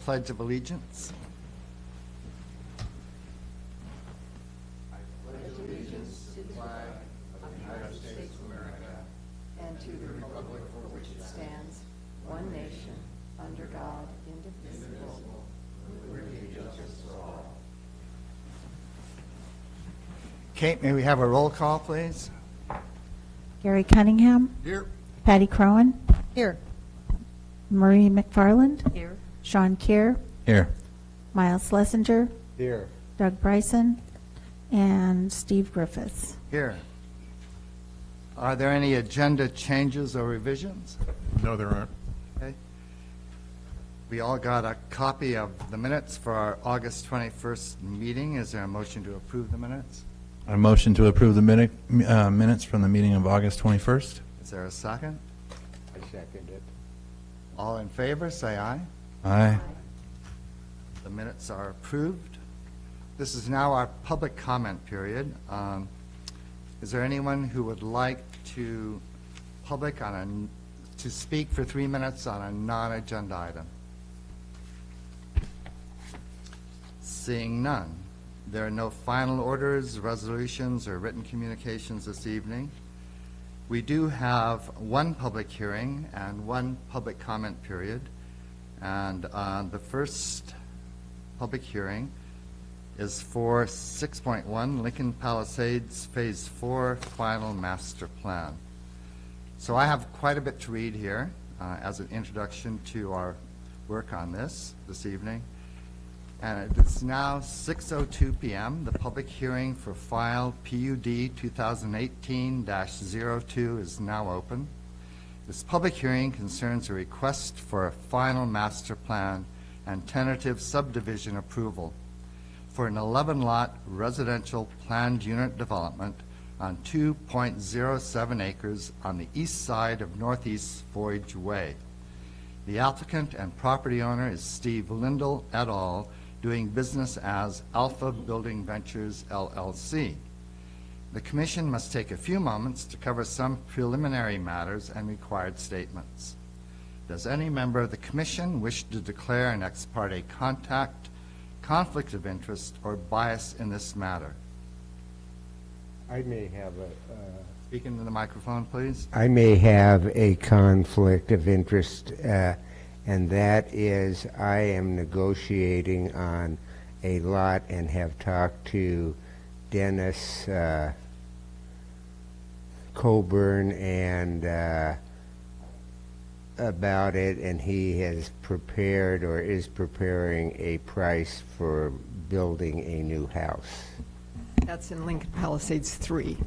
Pledge of Allegiance. And to the republic for which it stands, one nation, under God, indivisible, with liberty and justice for all. Kate, may we have a roll call, please? Gary Cunningham. Here. Patty Crowan. Here. Marie McFarland. Here. Sean Keir. Here. Miles Schlesinger. Here. Doug Bryson. And Steve Griffiths. Here. Are there any agenda changes or revisions? No, there aren't. Okay. We all got a copy of the minutes for our August 21st meeting. Is there a motion to approve the minutes? A motion to approve the minutes from the meeting of August 21st. Is there a second? I second it. All in favor, say aye. Aye. The minutes are approved. This is now our public comment period. Is there anyone who would like to speak for 3 minutes on a non-agenda item? Seeing none. There are no final orders, resolutions, or written communications this evening. We do have one public hearing and one public comment period. And the first public hearing is for 6.1 Lincoln Palisades Phase 4 Final Master Plan. So I have quite a bit to read here as an introduction to our work on this evening. And it is now 6:02 p.m. The public hearing for file PUD 2018-02 is now open. This public hearing concerns a request for a final master plan and tentative subdivision approval for an 11-lot residential planned unit development on 2.07 acres on the east side of Northeast Voyage Way. The applicant and property owner is Steve Lindell et al., doing business as Alpha Building Ventures, LLC. The Commission must take a few moments to cover some preliminary matters and required statements. Does any member of the Commission wish to declare an ex parte conflict of interest, or bias in this matter? I may have Speak into the microphone, please. I may have a conflict of interest, and that is I am negotiating on a lot and have talked to Dennis Coburn and about it, and he has prepared or is preparing a price for building a new house. That's in Lincoln Palisades 3.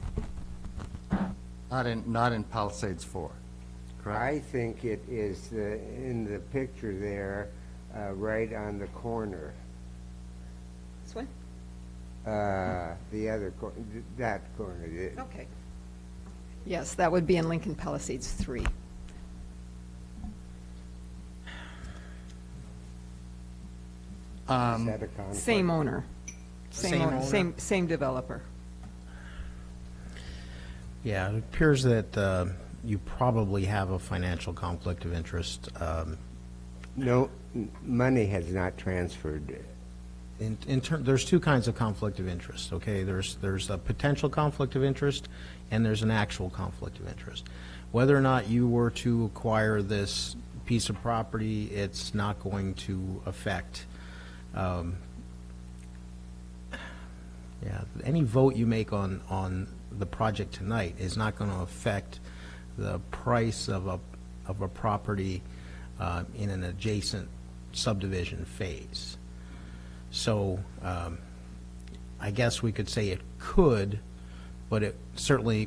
Not in Palisades 4, correct? I think it is in the picture there, right on the corner. This one? The other corner, that corner. Okay. Yes, that would be in Lincoln Palisades 3. Is that a conflict? Same owner. Same owner? Same developer. Yeah, it appears that you probably have a financial conflict of interest. No, money has not transferred. There's two kinds of conflict of interest, okay? There's a potential conflict of interest, and there's an actual conflict of interest. Whether or not you were to acquire this piece of property, it's not going to affect any vote you make on the project tonight is not going to affect the price of a property in an adjacent subdivision phase. So I guess we could say it could, but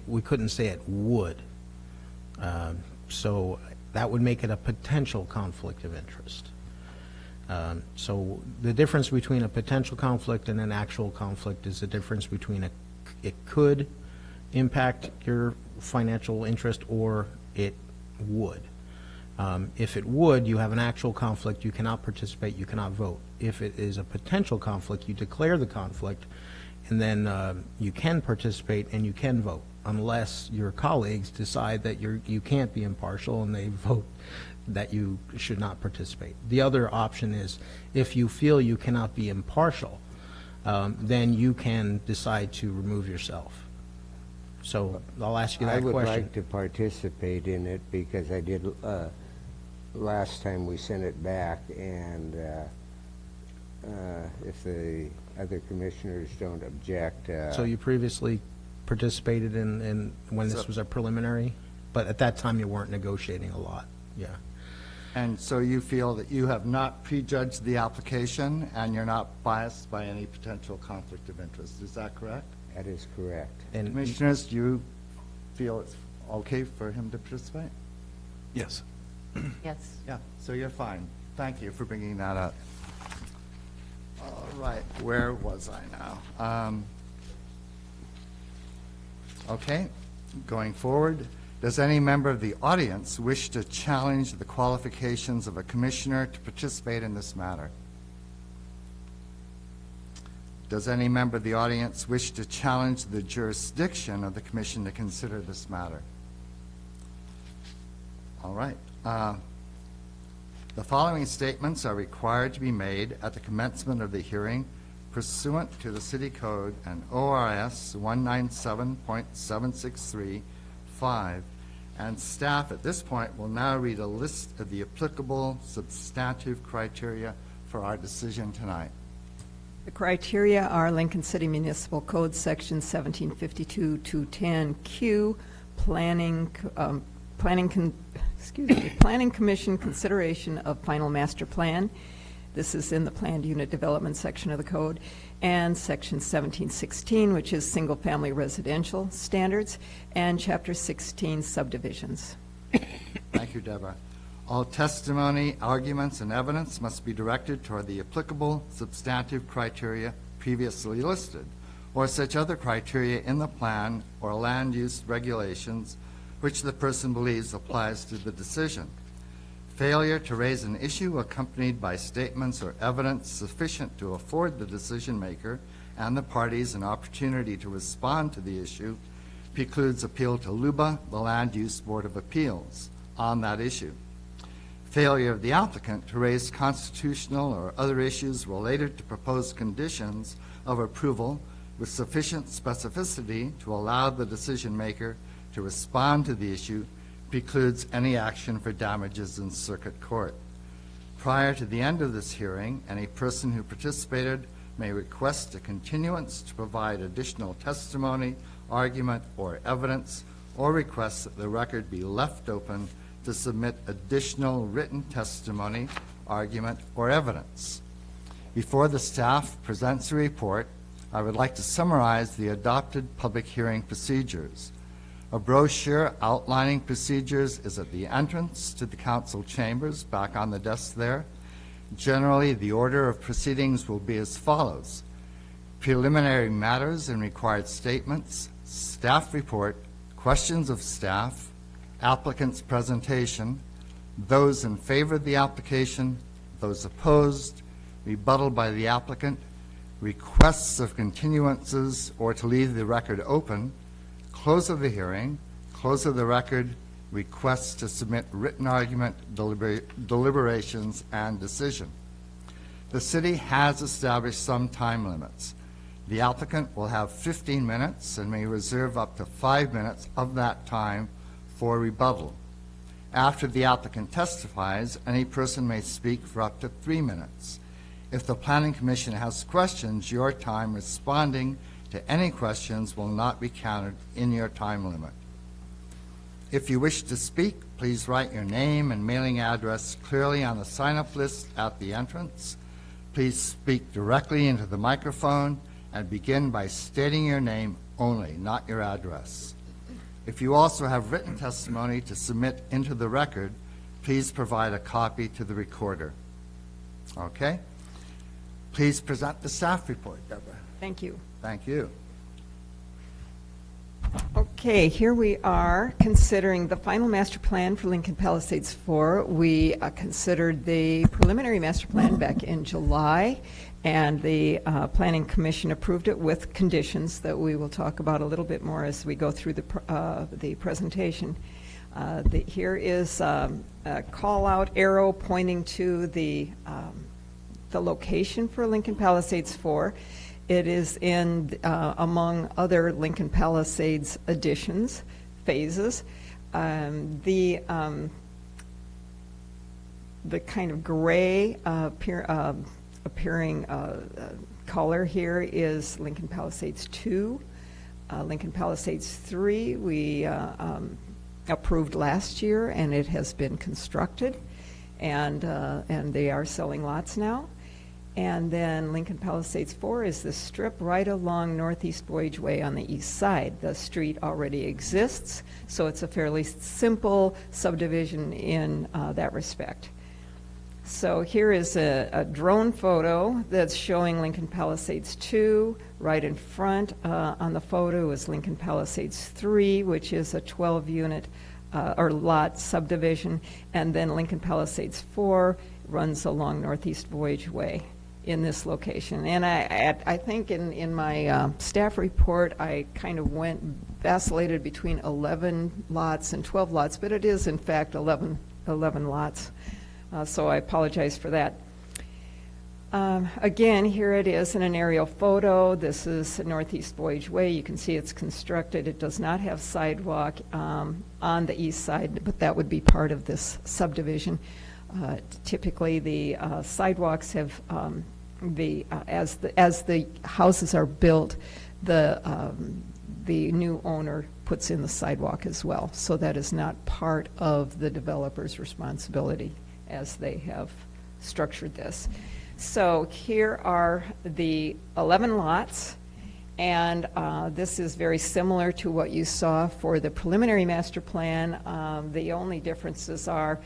we couldn't say it would. So that would make it a potential conflict of interest. So the difference between a potential conflict and an actual conflict is the difference between it could impact your financial interest or it would. If it would, you have an actual conflict, you cannot participate, you cannot vote. If it is a potential conflict, you declare the conflict, and then you can participate and you can vote. unless your colleagues decide that you can't be impartial and they vote that you should not participate. The other option is, if you feel you cannot be impartial, then you can decide to remove yourself. So I'll ask you I that would question. like to participate in it because I did last time we sent it back, and if the other commissioners don't object. So you previously participated in when this was a preliminary, but at that time you weren't negotiating a lot. Yeah. And so you feel that you have not prejudged the application and you're not biased by any potential conflict of interest. Is that correct? That is correct. And Commissioners, do you feel it's okay for him to participate? Yes. Yes. Yeah, so you're fine. Thank you for bringing that up. All right, where was I now? Okay, going forward, does any member of the audience wish to challenge the qualifications of a commissioner to participate in this matter? Does any member of the audience wish to challenge the jurisdiction of the commission to consider this matter? All right. The following statements are required to be made at the commencement of the hearing pursuant to the City Code and ORS 197.763(5), and staff at this point will now read a list of the applicable substantive criteria for our decision tonight. The criteria are Lincoln City Municipal Code, Section 1752-210Q, Planning Commission consideration of final master plan. This is in the planned unit development section of the code, and Section 1716, which is single-family residential standards, and Chapter 16 subdivisions. Thank you, Deborah. All testimony, arguments, and evidence must be directed toward the applicable substantive criteria previously listed, or such other criteria in the plan or land use regulations which the person believes applies to the decision. Failure to raise an issue accompanied by statements or evidence sufficient to afford the decision maker and the parties an opportunity to respond to the issue precludes appeal to LUBA, the Land Use Board of Appeals, on that issue. Failure of the applicant to raise constitutional or other issues related to proposed conditions of approval with sufficient specificity to allow the decision maker to respond to the issue precludes any action for damages in circuit court. Prior to the end of this hearing, any person who participated may request a continuance to provide additional testimony, argument, or evidence, or request that the record be left open to submit additional written testimony, argument, or evidence. Before the staff presents a report, I would like to summarize the adopted public hearing procedures. A brochure outlining procedures is at the entrance to the council chambers, back on the desk there. Generally, the order of proceedings will be as follows: preliminary matters and required statements, staff report, questions of staff, applicant's presentation, those in favor of the application, those opposed, rebuttal by the applicant, requests of continuances or to leave the record open, close of the hearing, close of the record, requests to submit written argument, deliberations, and decision. The city has established some time limits. The applicant will have 15 minutes and may reserve up to 5 minutes of that time for rebuttal. After the applicant testifies, any person may speak for up to 3 minutes. If the Planning Commission has questions, your time responding to any questions will not be counted in your time limit. If you wish to speak, please write your name and mailing address clearly on the sign-up list at the entrance. Please speak directly into the microphone and begin by stating your name only, not your address. If you also have written testimony to submit into the record, please provide a copy to the recorder. Okay? Please present the staff report, Deborah. Thank you. Thank you. Okay. Okay, here we are considering the final master plan for Lincoln Palisades 4. We considered the preliminary master plan back in July, and the Planning Commission approved it with conditions that we will talk about a little bit more as we go through the presentation. Here is a call-out arrow pointing to the location for Lincoln Palisades 4. It is in, among other Lincoln Palisades additions, phases. The kind of gray appearing color here is Lincoln Palisades 2. Lincoln Palisades 3 we approved last year, and it has been constructed, and they are selling lots now. And then Lincoln Palisades 4 is the strip right along Northeast Voyage Way on the east side. The street already exists, so it's a fairly simple subdivision in that respect. So here is a drone photo that's showing Lincoln Palisades 2. Right in front on the photo is Lincoln Palisades 3, which is a 12-unit or lot subdivision. And then Lincoln Palisades 4 runs along Northeast Voyage Way in this location. And I think in my staff report, I kind of vacillated between 11 lots and 12 lots, but it is in fact 11 lots. So I apologize for that. Again, here it is in an aerial photo. This is Northeast Voyage Way. You can see it's constructed. It does not have sidewalk on the east side, but that would be part of this subdivision. Typically, the sidewalks have as the houses are built, the new owner puts in the sidewalk as well. So that is not part of the developer's responsibility as they have structured this. So here are the 11 lots, and this is very similar to what you saw for the preliminary master plan. The only differences are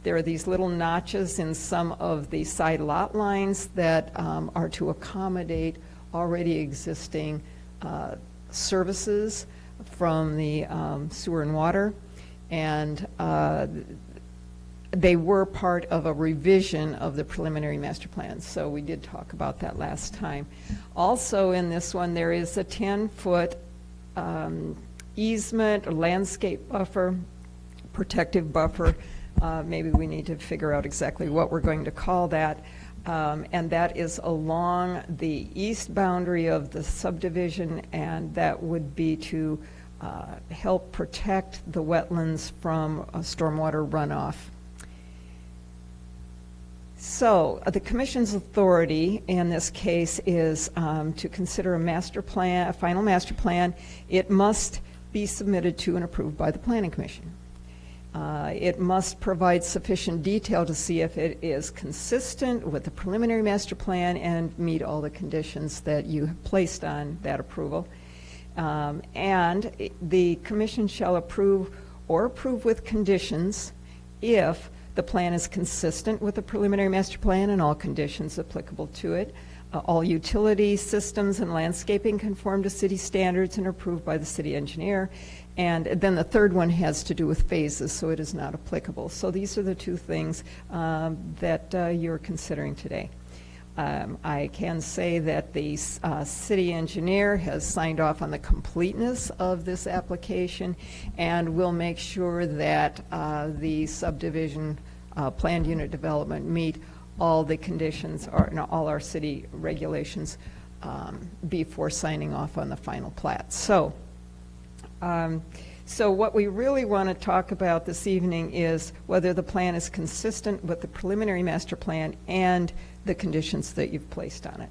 there are these little notches in some of the side lot lines that are to accommodate already existing services from the sewer and water, and they were part of a revision of the preliminary master plan, so we did talk about that last time. Also in this one, there is a 10-foot easement or landscape buffer, protective buffer. Maybe we need to figure out exactly what we're going to call that. And that is along the east boundary of the subdivision, and that would be to help protect the wetlands from stormwater runoff. So the Commission's authority in this case is to consider a master plan, a final master plan. It must be submitted to and approved by the Planning Commission. It must provide sufficient detail to see if it is consistent with the preliminary master plan and meet all the conditions that you have placed on that approval. And the Commission shall approve or approve with conditions if the plan is consistent with the preliminary master plan and all conditions applicable to it. All utility systems and landscaping conform to city standards and are approved by the city engineer. And then the third one has to do with phases, so it is not applicable. So these are the two things that you're considering today. I can say that the city engineer has signed off on the completeness of this application, and will make sure that the subdivision planned unit development meet all the conditions, or all our city regulations before signing off on the final plat. So what we really want to talk about this evening is whether the plan is consistent with the preliminary master plan and the conditions that you've placed on it.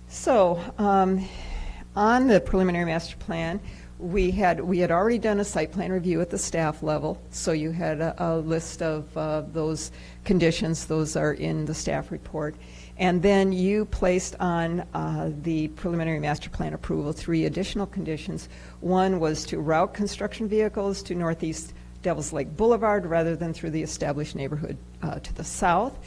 So on the preliminary master plan, we had already done a site plan review at the staff level, so you had a list of those conditions. Those are in the staff report. And then you placed on the preliminary master plan approval 3 additional conditions. One was to route construction vehicles to Northeast Devils Lake Boulevard rather than through the established neighborhood to the south.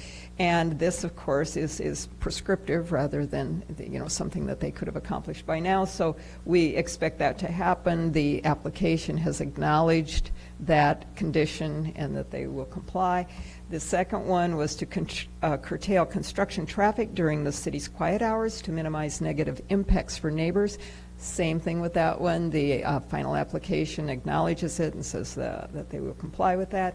And this, of course, is prescriptive rather than, something that they could have accomplished by now. So we expect that to happen. The application has acknowledged that condition and that they will comply. The second one was to curtail construction traffic during the city's quiet hours to minimize negative impacts for neighbors. Same thing with that one. The final application acknowledges it and says that they will comply with that.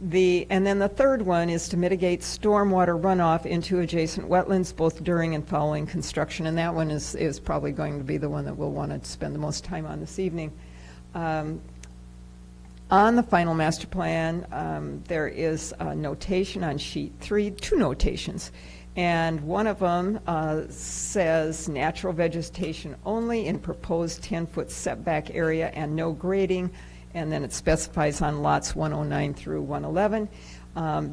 And then the third one is to mitigate stormwater runoff into adjacent wetlands both during and following construction, and that one is probably going to be the one that we'll want to spend the most time on this evening. On the final master plan, there is a notation on sheet 3, 2 notations, and one of them says natural vegetation only in proposed 10-foot setback area and no grading. And then it specifies on lots 109 through 111.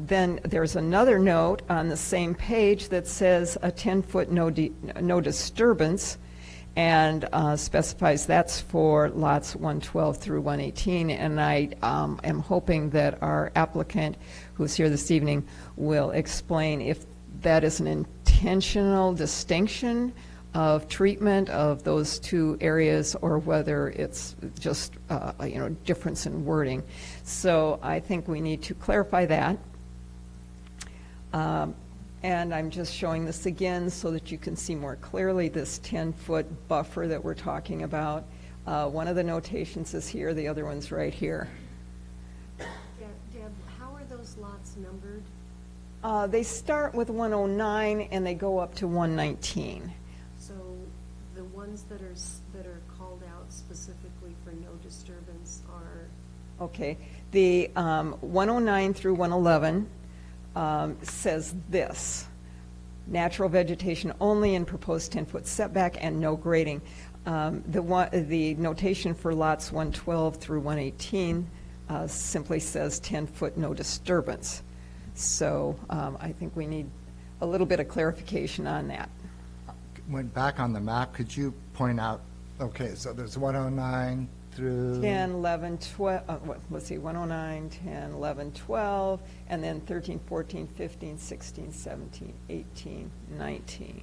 Then there's another note on the same page that says a 10-foot no disturbance, and specifies that's for lots 112 through 118. And I am hoping that our applicant, who's here this evening, will explain if that is an intentional distinction of treatment of those two areas, or whether it's just difference in wording. So I think we need to clarify that. And I'm just showing this again so that you can see more clearly this 10-foot buffer that we're talking about. One of the notations is here, the other one's right here. Deb, how are those lots numbered? They start with 109 and they go up to 119. So the ones that are called out specifically for no disturbance are? Okay, the 109 through 111 says this: natural vegetation only in proposed 10-foot setback and no grading. The notation for lots 112 through 118 simply says 10-foot no disturbance. So I think we need a little bit of clarification on that. Went back on the map, could you point out, okay, so there's 109 through? 10, 11, 12, let's see, 109, 10, 11, 12, and then 13, 14, 15, 16, 17, 18, 19.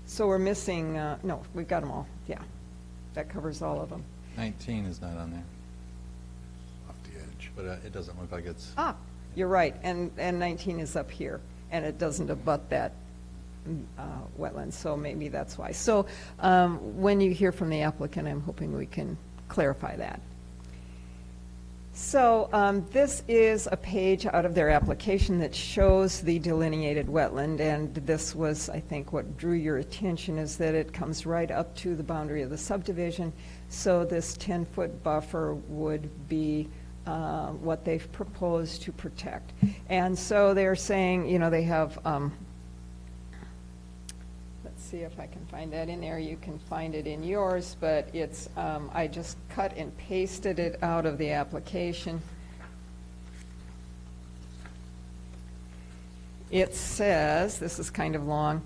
So we're missing, no, we've got them all, yeah. That covers all of them. 19 is not on there, Off the edge. but it doesn't look like it's. Ah, you're right, and 19 is up here, and it doesn't abut that wetland, so maybe that's why. So when you hear from the applicant, I'm hoping we can clarify that. So this is a page out of their application that shows the delineated wetland, and this was, I think, what drew your attention, is that it comes right up to the boundary of the subdivision. So this 10-foot buffer would be what they've proposed to protect. And so they're saying, they have, let's see if I can find that in there. You can find it in yours, but it's, I just cut and pasted it out of the application. It says, this is kind of long,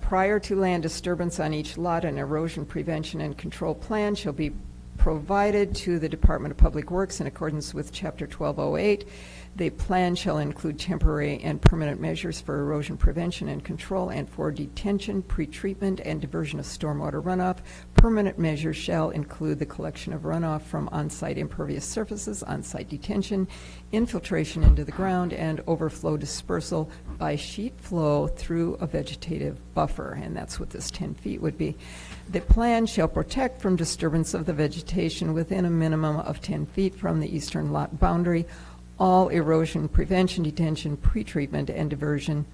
prior to land disturbance on each lot, an erosion prevention and control plan shall be provided to the Department of Public Works in accordance with Chapter 1208. The plan shall include temporary and permanent measures for erosion prevention and control and for detention, pretreatment, and diversion of stormwater runoff. Permanent measures shall include the collection of runoff from on-site impervious surfaces, on-site detention, infiltration into the ground, and overflow dispersal by sheet flow through a vegetative buffer, and that's what this 10 feet would be. The plan shall protect from disturbance of the vegetation within a minimum of 10 feet from the eastern lot boundary. All erosion prevention, detention, pretreatment, and diversion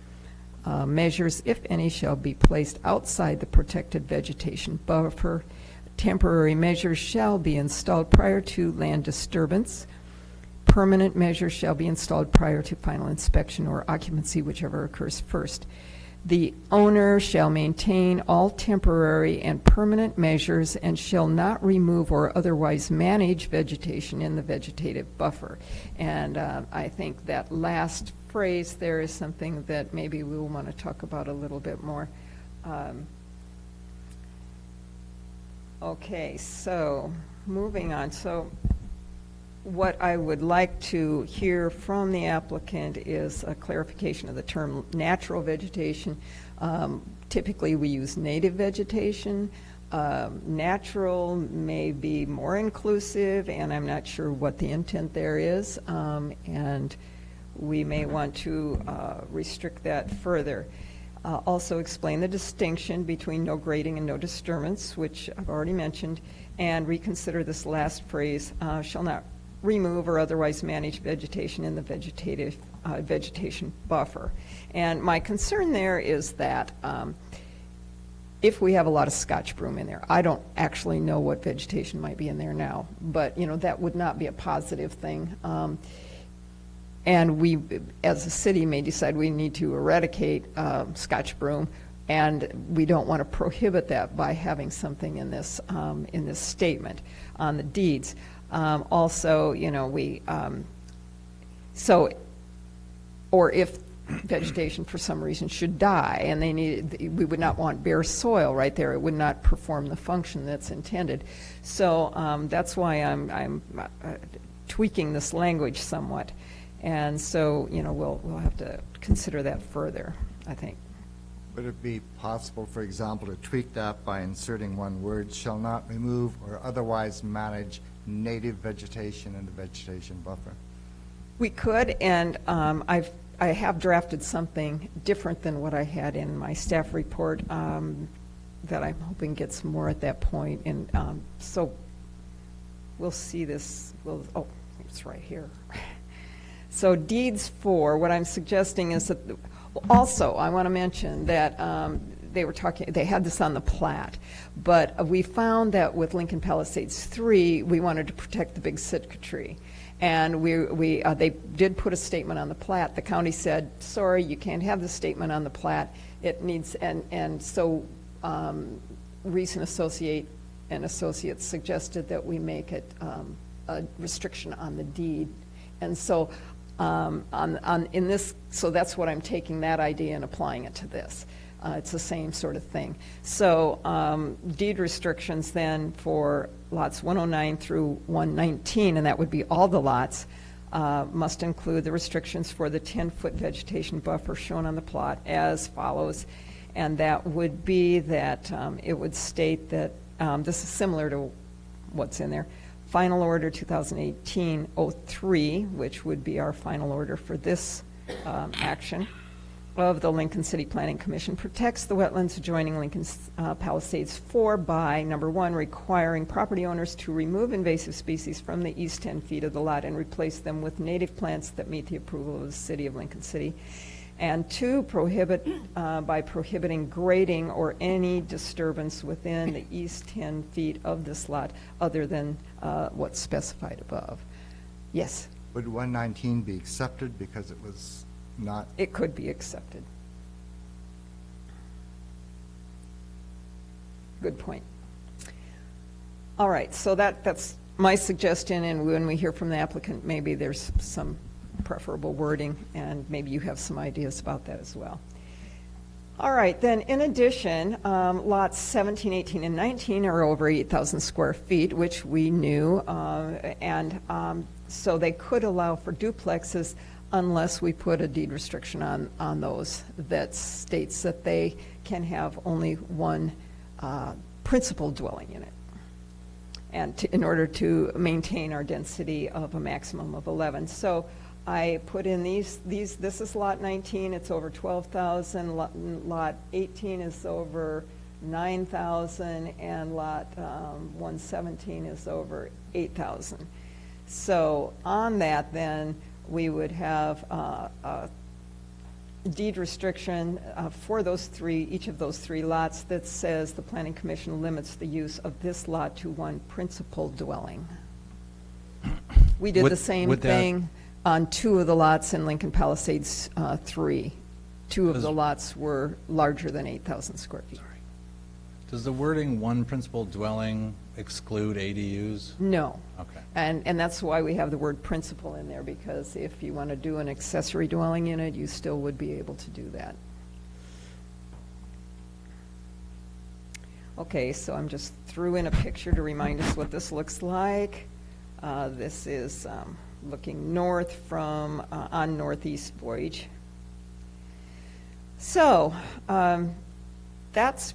measures, if any, shall be placed outside the protected vegetation buffer. Temporary measures shall be installed prior to land disturbance. Permanent measures shall be installed prior to final inspection or occupancy, whichever occurs first. The owner shall maintain all temporary and permanent measures and shall not remove or otherwise manage vegetation in the vegetative buffer. And I think that last phrase there is something that maybe we will want to talk about a little bit more. Okay, so moving on. So what I would like to hear from the applicant is a clarification of the term natural vegetation. Typically, we use native vegetation. Natural may be more inclusive, and I'm not sure what the intent there is, and we may want to restrict that further. Also explain the distinction between no grading and no disturbance, which I've already mentioned, and reconsider this last phrase, shall not remove or otherwise manage vegetation in the vegetation buffer. And my concern there is that if we have a lot of Scotch broom in there, I don't actually know what vegetation might be in there now, but that would not be a positive thing. And we, as a city, may decide we need to eradicate Scotch broom, and we don't want to prohibit that by having something in this statement on the deeds. Also, or if vegetation for some reason should die and we would not want bare soil right there. It would not perform the function that's intended. So that's why I'm tweaking this language somewhat. And so, we'll have to consider that further, I think. Would it be possible, for example, to tweak that by inserting one word, shall not remove or otherwise manage native vegetation in the vegetation buffer? We could, and I have drafted something different than what I had in my staff report that I'm hoping gets more at that point. And so we'll see this. Oh, it's right here. So deeds 4, what I'm suggesting is that, also I want to mention that they had this on the plat, but we found that with Lincoln Palisades 3, we wanted to protect the big Sitka tree. And they did put a statement on the plat. The county said, sorry, you can't have the statement on the plat. It needs, and so Reese and Associates suggested that we make it a restriction on the deed. And so in this, so that's what I'm taking that idea and applying it to this. It's the same sort of thing. So deed restrictions then for lots 109 through 119, and that would be all the lots, must include the restrictions for the 10-foot vegetation buffer shown on the plot as follows. And that would be that it would state that, this is similar to what's in there, Final Order 2018-03, which would be our final order for this action, of the Lincoln City Planning Commission protects the wetlands adjoining Lincoln Palisades 4 by, number 1, requiring property owners to remove invasive species from the east 10 feet of the lot and replace them with native plants that meet the approval of the City of Lincoln City. And 2, by prohibiting grading or any disturbance within the east 10 feet of this lot other than what's specified above. Yes? Would 119 be accepted because it was not? It could be accepted. Good point. All right, so that's my suggestion, and when we hear from the applicant, maybe there's some preferable wording, and maybe you have some ideas about that as well. All right, then in addition, lots 17, 18, and 19 are over 8,000 square feet, which we knew, and so they could allow for duplexes unless we put a deed restriction on those that states that they can have only one principal dwelling unit, and in order to maintain our density of a maximum of 11. So I put in these, this is lot 19, it's over 12,000, lot 18 is over 9,000, and lot 117 is over 8,000. So on that then, we would have a deed restriction for those each of those three lots that says the Planning Commission limits the use of this lot to one principal dwelling. We did the same thing on 2 of the lots in Lincoln Palisades 3. 2 of the lots were larger than 8,000 square feet. Does the wording one principal dwelling exclude ADUs? No. Okay. And that's why we have the word principal in there, because if you want to do an accessory dwelling unit, you still would be able to do that. Okay, so I'm just threw in a picture to remind us what this looks like. This is looking north from on Northeast Voyage. So that's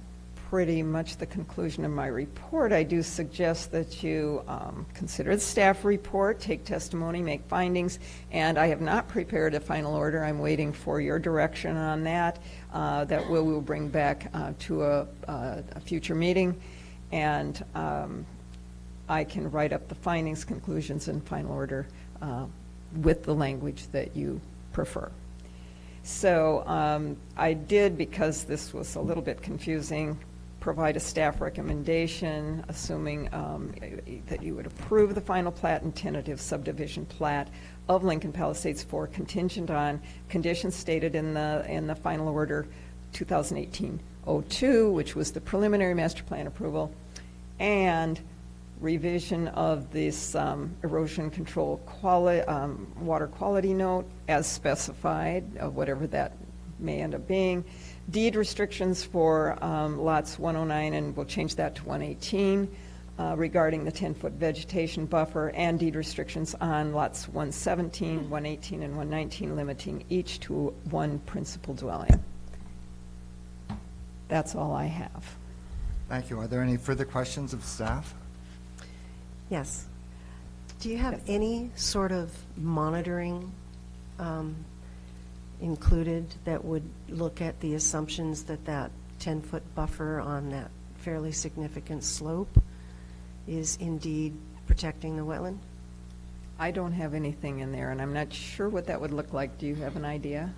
pretty much the conclusion of my report. I do suggest that you consider the staff report, take testimony, make findings, and I have not prepared a final order. I'm waiting for your direction on that. That we will bring back to a future meeting, and I can write up the findings, conclusions, and final order with the language that you prefer. So I did, because this was a little bit confusing, provide a staff recommendation, assuming that you would approve the final plat and tentative subdivision plat of Lincoln Palisades 4, contingent on conditions stated in the final order 2018-02, which was the preliminary master plan approval, and revision of this erosion control water quality note as specified, whatever that may end up being. Deed restrictions for lots 109, and we'll change that to 118, regarding the 10-foot vegetation buffer, and deed restrictions on lots 117, 118, and 119, limiting each to one principal dwelling. That's all I have. Thank you. Are there any further questions of staff? Yes. Do you have any sort of monitoring included that would look at the assumptions that that 10-foot buffer on that fairly significant slope is indeed protecting the wetland? I don't have anything in there, and I'm not sure what that would look like. Do you have an idea?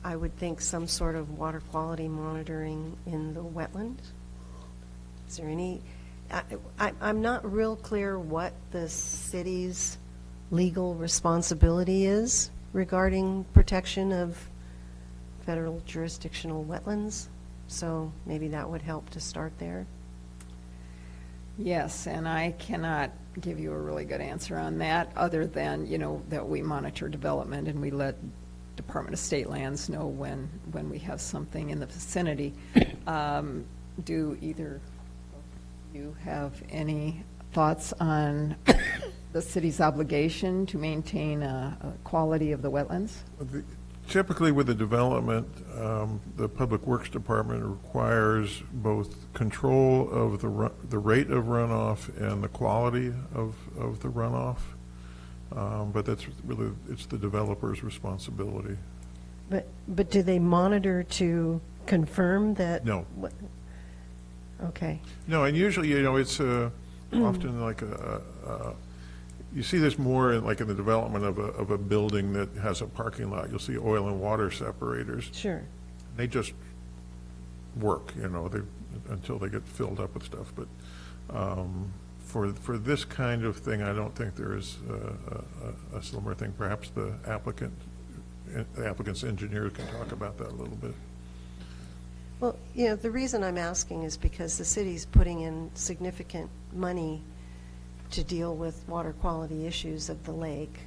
I would think some sort of water quality monitoring in the wetland. Is there any, I'm not real clear what the city's legal responsibility is regarding protection of federal jurisdictional wetlands, so maybe that would help to start there. Yes, and I cannot give you a really good answer on that, other than, that we monitor development and we let Department of State Lands know when we have something in the vicinity. Do either of you have any thoughts on the city's obligation to maintain a quality of the wetlands? Typically with the development, the Public Works Department requires both control of the rate of runoff and the quality of the runoff. But that's really, it's the developer's responsibility. But do they monitor to confirm that? No. Okay. No, and usually, it's often like you see this more in the development of a building that has a parking lot. You'll see oil and water separators. Sure. They just work, until they get filled up with stuff. But for this kind of thing, I don't think there is a similar thing. Perhaps the applicant's engineer can talk about that a little bit. Well, the reason I'm asking is because the city's putting in significant money to deal with water quality issues of the lake.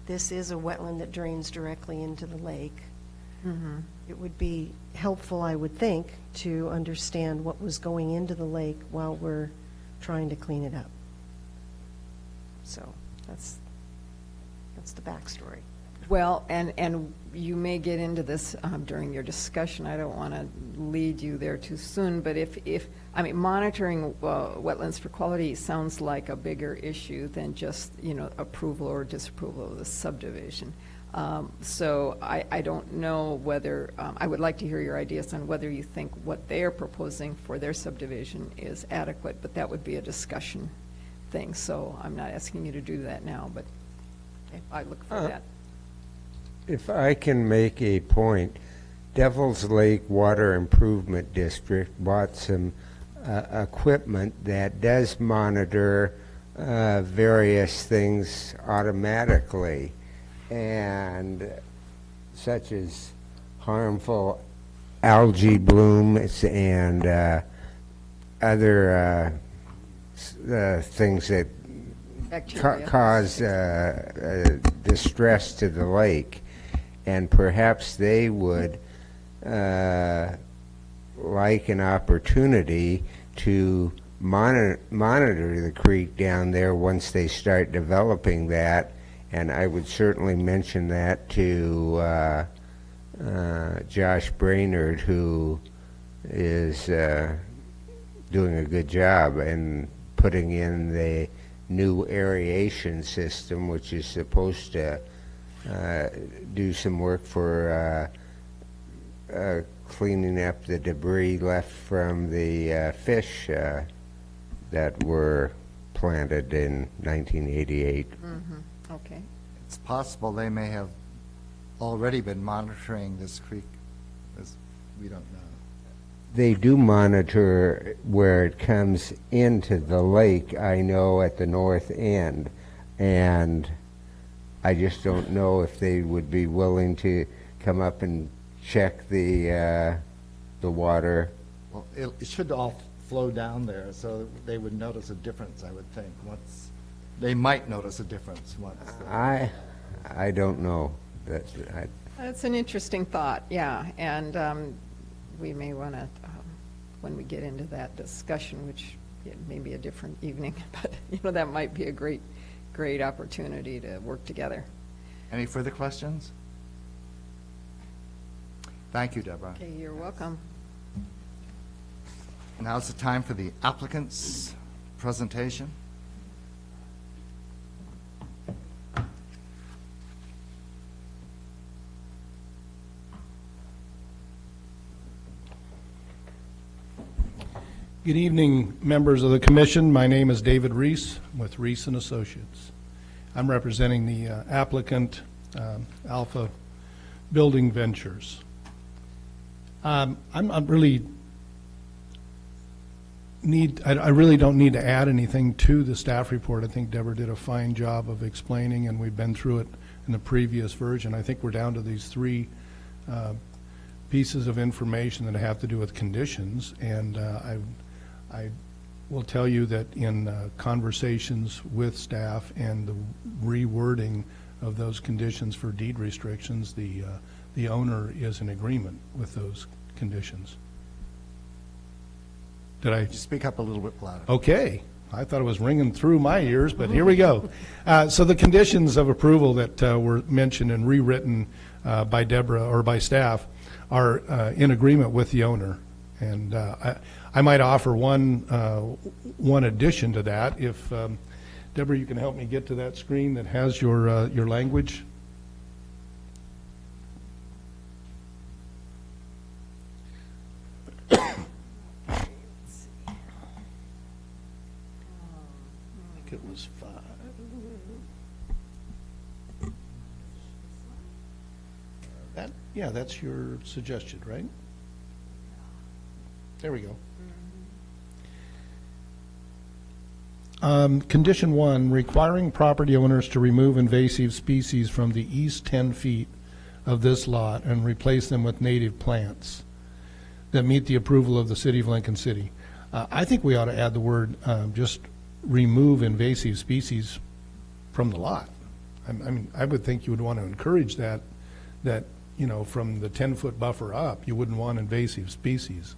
This is a wetland that drains directly into the lake. Mm-hmm. It would be helpful, I would think, to understand what was going into the lake while we're trying to clean it up. So that's the backstory. Well, and you may get into this during your discussion. I don't want to lead you there too soon, but monitoring wetlands for quality sounds like a bigger issue than just, approval or disapproval of the subdivision. So I don't know whether, I would like to hear your ideas on whether you think what they're proposing for their subdivision is adequate, but that would be a discussion thing. So I'm not asking you to do that now, but I look for that. If I can make a point, Devil's Lake Water Improvement District bought some equipment that does monitor various things automatically, and such as harmful algae blooms and other things that cause distress to the lake. And perhaps they would like an opportunity to monitor the creek down there once they start developing that, and I would certainly mention that to Josh Brainerd, who is doing a good job and putting in the new aeration system, which is supposed to do some work for cleaning up the debris left from the fish that were planted in 1988. Okay. It's possible they may have already been monitoring this creek, as we don't know. They do monitor where it comes into the lake, I know, at the north end, and I just don't know if they would be willing to come up and check the water. Well, it should all flow down there, so they would notice a difference, I would think, once, they might notice a difference once. I don't know. That's an interesting thought, yeah, and we may want to, when we get into that discussion, which it may be a different evening, but that might be a great opportunity to work together. Any further questions? Thank you, Deborah. Okay, you're welcome. Now's the time for the applicant's presentation. Good evening, members of the commission. My name is David Reese with Reese & Associates. I'm representing the applicant, Alpha Building Ventures. I really don't need to add anything to the staff report. I think Deborah did a fine job of explaining, and we've been through it in the previous version. I think we're down to these three pieces of information that have to do with conditions, and I will tell you that in conversations with staff and the rewording of those conditions for deed restrictions, the owner is in agreement with those conditions. Did I? Speak up a little bit louder. Okay. I thought it was ringing through my ears, but here we go. So the conditions of approval that were mentioned and rewritten by Deborah or by staff are in agreement with the owner. And I might offer one addition to that. If Deborah, you can help me get to that screen that has your language. I think it was 5. Yeah, that's your suggestion, right? There we go. Condition 1, requiring property owners to remove invasive species from the east 10 feet of this lot and replace them with native plants that meet the approval of the City of Lincoln City. I think we ought to add the word just remove invasive species from the lot. I mean, I would think you would want to encourage that from the 10-foot buffer up, you wouldn't want invasive species.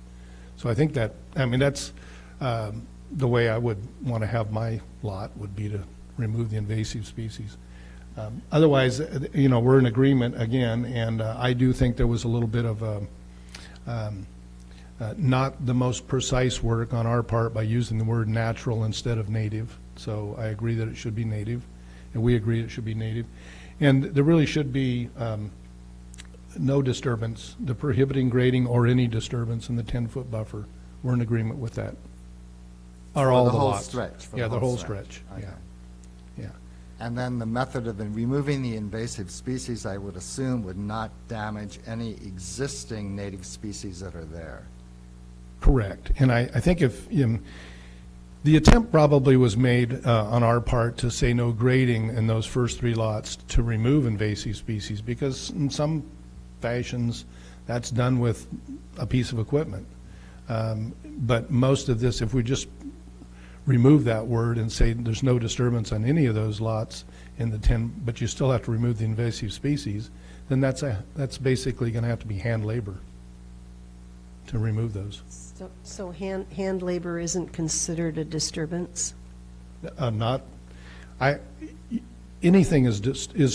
So I think that, that's the way I would want to have my lot, would be to remove the invasive species. Otherwise, we're in agreement again, and I do think there was a little bit of not the most precise work on our part by using the word natural instead of native. So I agree that it should be native, and we agree it should be native. And there really should be no disturbance, the prohibiting grading or any disturbance in the 10-foot buffer. We're in agreement with that. Are all the whole lots. Stretch. Yeah, the whole stretch. Okay. Yeah. And then the method of removing the invasive species, I would assume, would not damage any existing native species that are there. Correct. And I think if the attempt probably was made on our part to say no grading in those first 3 lots to remove invasive species, because in some fashions that's done with a piece of equipment. But most of this, if we just remove that word and say there's no disturbance on any of those lots in the 10, but you still have to remove the invasive species, then that's basically going to have to be hand labor to remove those. So hand labor isn't considered a disturbance? Not, anything is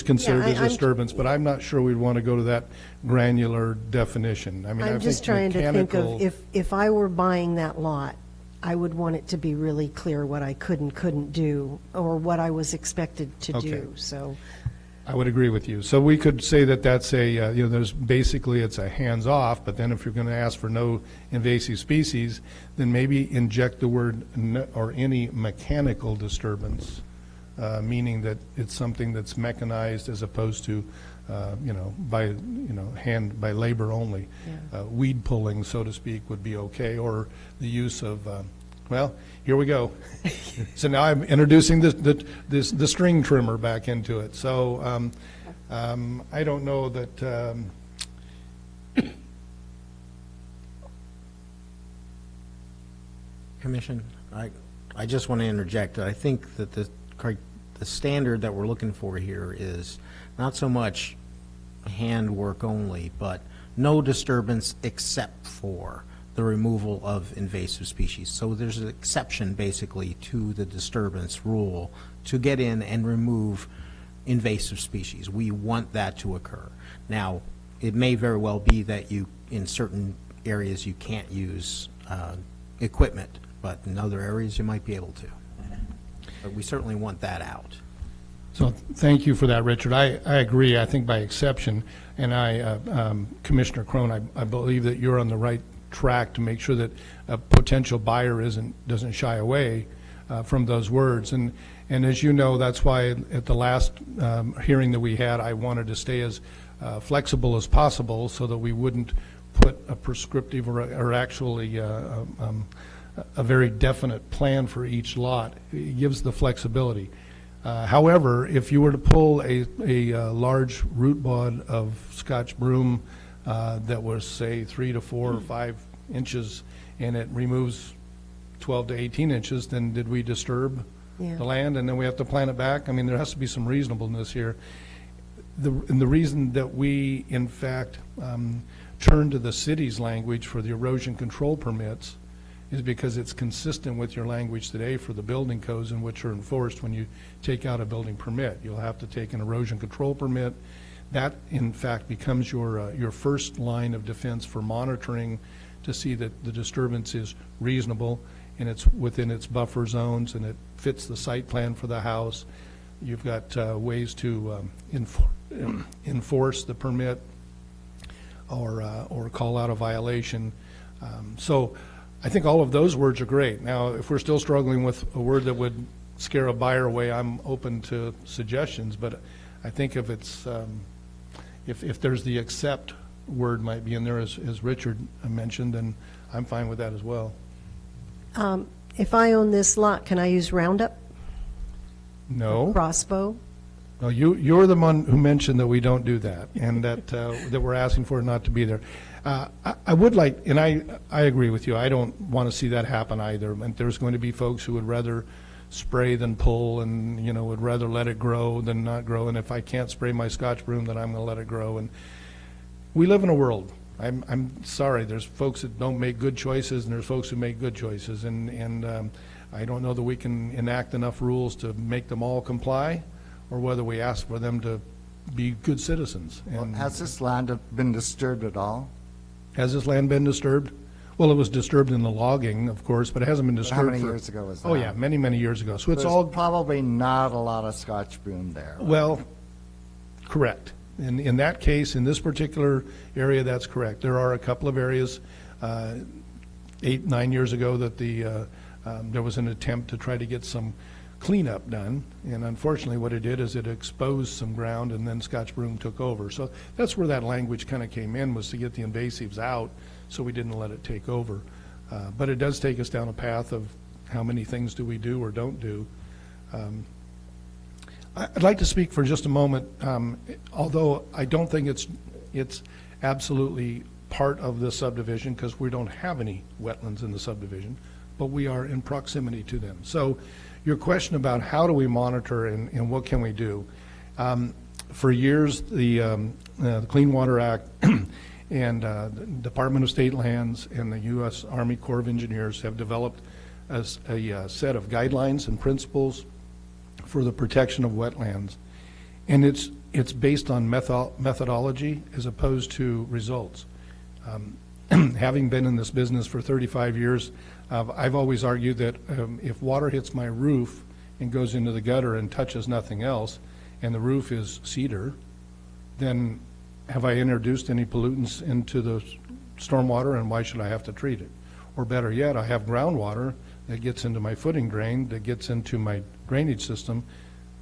considered Yeah, a I'm- disturbance, but I'm not sure we'd want to go to that granular definition. I mean, I I'm just think trying to think mechanical. of, if I were buying that lot, I would want it to be really clear what I could and couldn't do, or what I was expected to Okay. do, so. I would agree with you. So we could say that that's a, there's basically it's a hands-off, but then if you're going to ask for no invasive species, then maybe inject the word or any mechanical disturbance, meaning that it's something that's mechanized as opposed to, by labor only. Yeah. Weed pulling, so to speak, would be okay, or the use of, well, here we go. So now I'm introducing the string trimmer back into it. So I don't know that. Commission, I just want to interject. I think that the standard that we're looking for here is not so much handwork only, but no disturbance except for the removal of invasive species. So there's an exception basically to the disturbance rule to get in and remove invasive species. We want that to occur. Now, it may very well be that in certain areas you can't use equipment, but in other areas you might be able to. But we certainly want that out. So thank you for that, Richard. I agree. I think by exception, and Commissioner Crone, I believe that you're on the right track to make sure that a potential buyer doesn't shy away from those words. And as you know, that's why at the last hearing that we had, I wanted to stay as flexible as possible so that we wouldn't put a prescriptive or actually a very definite plan for each lot. It gives the flexibility. However, if you were to pull a large root bod of Scotch broom that was, say, 3 to 4 or 5 inches, and it removes 12 to 18 inches, then did we disturb the land, and then we have to plant it back? I mean, there has to be some reasonableness here. And the reason that we, in fact, turn to the city's language for the erosion control permits is because it's consistent with your language today for the building codes in which are enforced when you take out a building permit. You'll have to take an erosion control permit. That, in fact, becomes your first line of defense for monitoring to see that the disturbance is reasonable and it's within its buffer zones and it fits the site plan for the house. You've got ways to enforce the permit or call out a violation. So I think all of those words are great. Now, if we're still struggling with a word that would scare a buyer away, I'm open to suggestions, but I think if it's if there's the accept word might be in there, as Richard mentioned, then I'm fine with that as well. If I own this lot, can I use Roundup? No. Crossbow? No, you're the one who mentioned that we don't do that, and that we're asking for it not to be there. I would like, and I agree with you, I don't want to see that happen either. And there's going to be folks who would rather spray than pull, and would rather let it grow than not grow. And if I can't spray my Scotch broom, then I'm going to let it grow. And we live in a world. I'm sorry. There's folks that don't make good choices, and there's folks who make good choices. And I don't know that we can enact enough rules to make them all comply, or whether we ask for them to be good citizens. And Has this land been disturbed at all? has this land been disturbed? Well, it was disturbed in the logging, of course, but it hasn't been disturbed. How many years ago was that? Oh, yeah, many, many years ago. So it's There's all, probably not a lot of Scotch broom there. well, correct. In that case, in this particular area, that's correct. There are a couple of areas, 8, 9 years ago, that there was an attempt to try to get some cleanup done, and unfortunately what it did is it exposed some ground, and then Scotch broom took over. So that's where that language kind of came in, was to get the invasives out so we didn't let it take over. But it does take us down a path of how many things do we do or don't do. I'd like to speak for just a moment, although I don't think it's absolutely part of the subdivision, because we don't have any wetlands in the subdivision, but we are in proximity to them. So your question about how do we monitor and what can we do? For years, the Clean Water Act And the Department of State Lands and the U.S. Army Corps of Engineers have developed a set of guidelines and principles for the protection of wetlands. And it's based on methodology as opposed to results. Having been in this business for 35 years, I've always argued that if water hits my roof and goes into the gutter and touches nothing else, and the roof is cedar, then have I introduced any pollutants into the stormwater, and why should I have to treat it? Or better yet, I have groundwater that gets into my footing drain, that gets into my drainage system,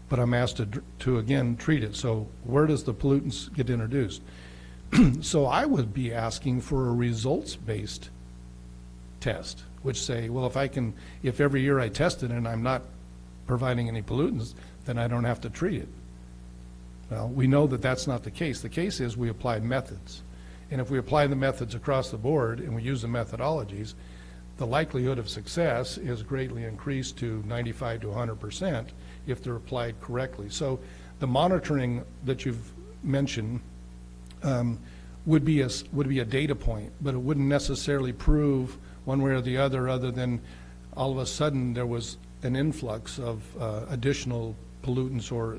but I'm asked to again treat it. So where does the pollutants get introduced? So I would be asking for a results-based test, which say, well, if every year I test it and I'm not providing any pollutants, then I don't have to treat it. Well, we know that that's not the case. The case is we apply methods. And if we apply the methods across the board and we use the methodologies, the likelihood of success is greatly increased to 95 to 100% if they're applied correctly. So the monitoring that you've mentioned would be a data point, but it wouldn't necessarily prove one way or the other than all of a sudden there was an influx of additional pollutants or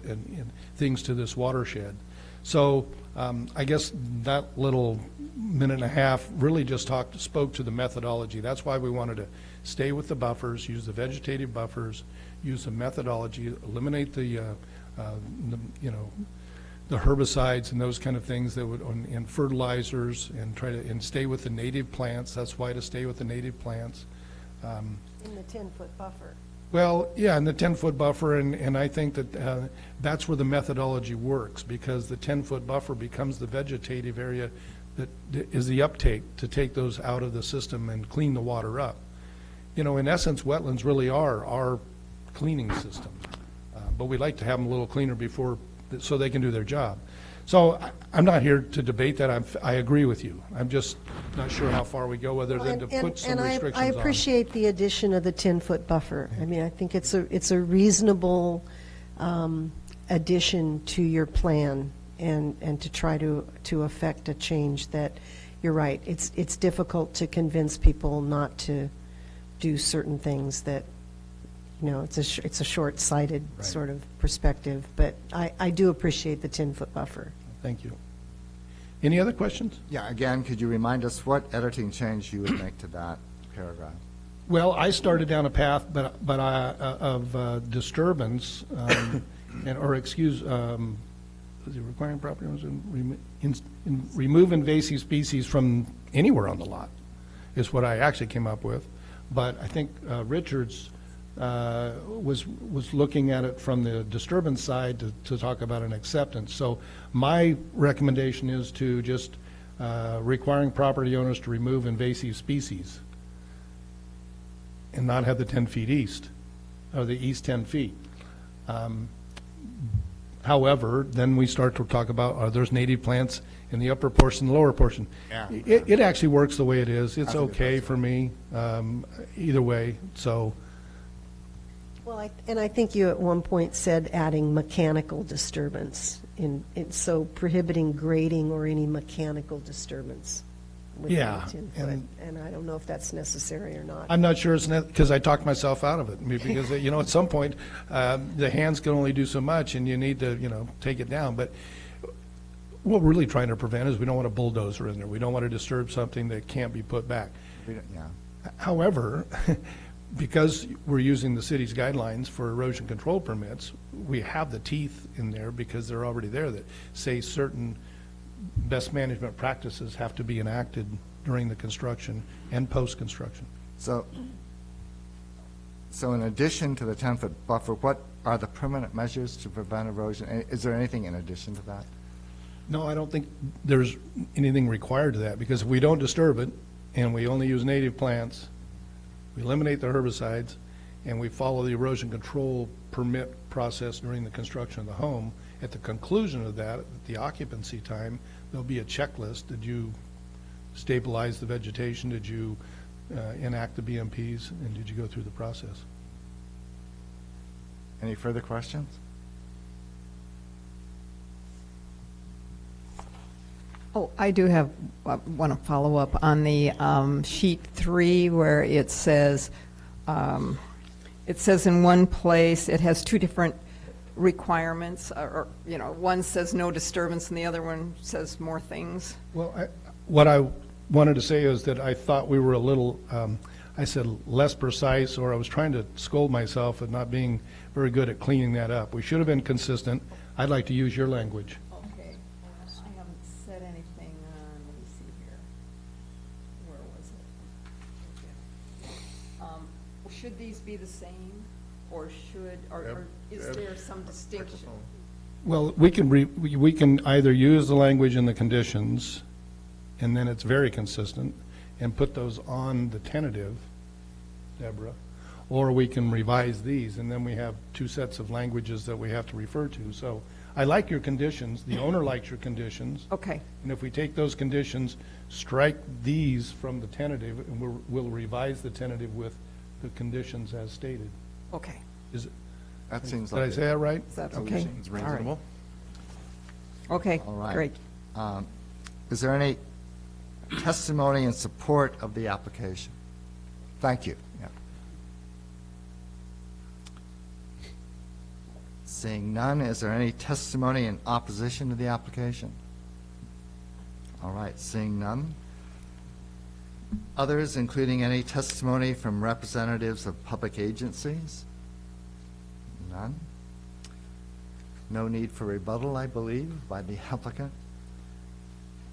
things to this watershed. So I guess that little minute and a half really just spoke to the methodology. That's why we wanted to stay with the buffers, use the vegetative buffers, use the methodology, eliminate the herbicides and those kind of things that would, and fertilizers, and stay with the native plants. That's why to stay with the native plants. In the 10-foot buffer. Well, yeah, and the 10-foot buffer, and I think that that's where the methodology works, because the 10-foot buffer becomes the vegetative area that is the uptake to take those out of the system and clean the water up. You know, in essence, wetlands really are our cleaning system, but we like to have them a little cleaner before, so they can do their job. So I'm not here to debate that. I agree with you. I'm just not sure how far we go other than to put some restrictions on. I appreciate the addition of the 10-foot buffer. I mean, I think it's a reasonable addition to your plan and to try to affect a change that, you're right, it's difficult to convince people not to do certain things that, you know, it's a short-sighted sort of perspective, but I do appreciate the 10-foot buffer. Thank you. Any other questions? Yeah, again, could you remind us what editing change you would make to that paragraph? Well, I started down a path, of disturbance, requiring property owners to remove invasive species from anywhere on the lot, is what I actually came up with. But I think Richards was looking at it from the disturbance side to talk about an acceptance. So my recommendation is to just requiring property owners to remove invasive species and not have the 10 feet east, or the east 10 feet. However, then we start to talk about, are there's native plants in the upper portion, the lower portion? Yeah. It actually works the way it is. It's okay for me, either way, so. Well, I think you at one point said adding mechanical disturbance, so prohibiting grading or any mechanical disturbance within Yeah, the 10 foot. And I don't know if that's necessary or not. I'm not sure it's because I talked myself out of it, because, you know, at some point, the hands can only do so much, and you need to, you know, take it down. But what we're really trying to prevent is we don't want a bulldozer in there. We don't want to disturb something that can't be put back. Yeah. However, because we're using the city's guidelines for erosion control permits, we have the teeth in there because they're already there that say certain best management practices have to be enacted during the construction and post-construction. So in addition to the 10-foot buffer, what are the permanent measures to prevent erosion? Is there anything in addition to that? No, I don't think there's anything required to that, because if we don't disturb it and we only use native plants, we eliminate the herbicides, and we follow the erosion control permit process during the construction of the home, at the conclusion of that, at the occupancy time, there'll be a checklist. Did you stabilize the vegetation? Did you enact the BMPs? And did you go through the process? Any further questions? Oh, I do have, want to follow up on the sheet 3 where it says in one place, it has two different requirements, or, you know, one says no disturbance and the other one says more things. Well, what I wanted to say is that I thought we were a little, I said less precise, or I was trying to scold myself at not being very good at cleaning that up. We should have been consistent. I'd like to use your language. Okay, I haven't said anything on, let me see here. Where was it? Should these be the same, or should, or is there some distinction? Well, we can either use the language in the conditions, and then it's very consistent, and put those on the tentative, Deborah, or we can revise these, and then we have two sets of languages that we have to refer to. So I like your conditions, the owner likes your conditions, Okay, and if we take those conditions, strike these from the tentative, and we'll revise the tentative with the conditions as stated. okay. Is it, That seems did I like say that right? Is that That okay? seems All right. reasonable. Okay, All right. great. Is there any testimony in support of the application? Thank you. Yeah. Seeing none, is there any testimony in opposition to the application? All right, seeing none. Others, including any testimony from representatives of public agencies? None. No need for rebuttal, I believe, by the applicant.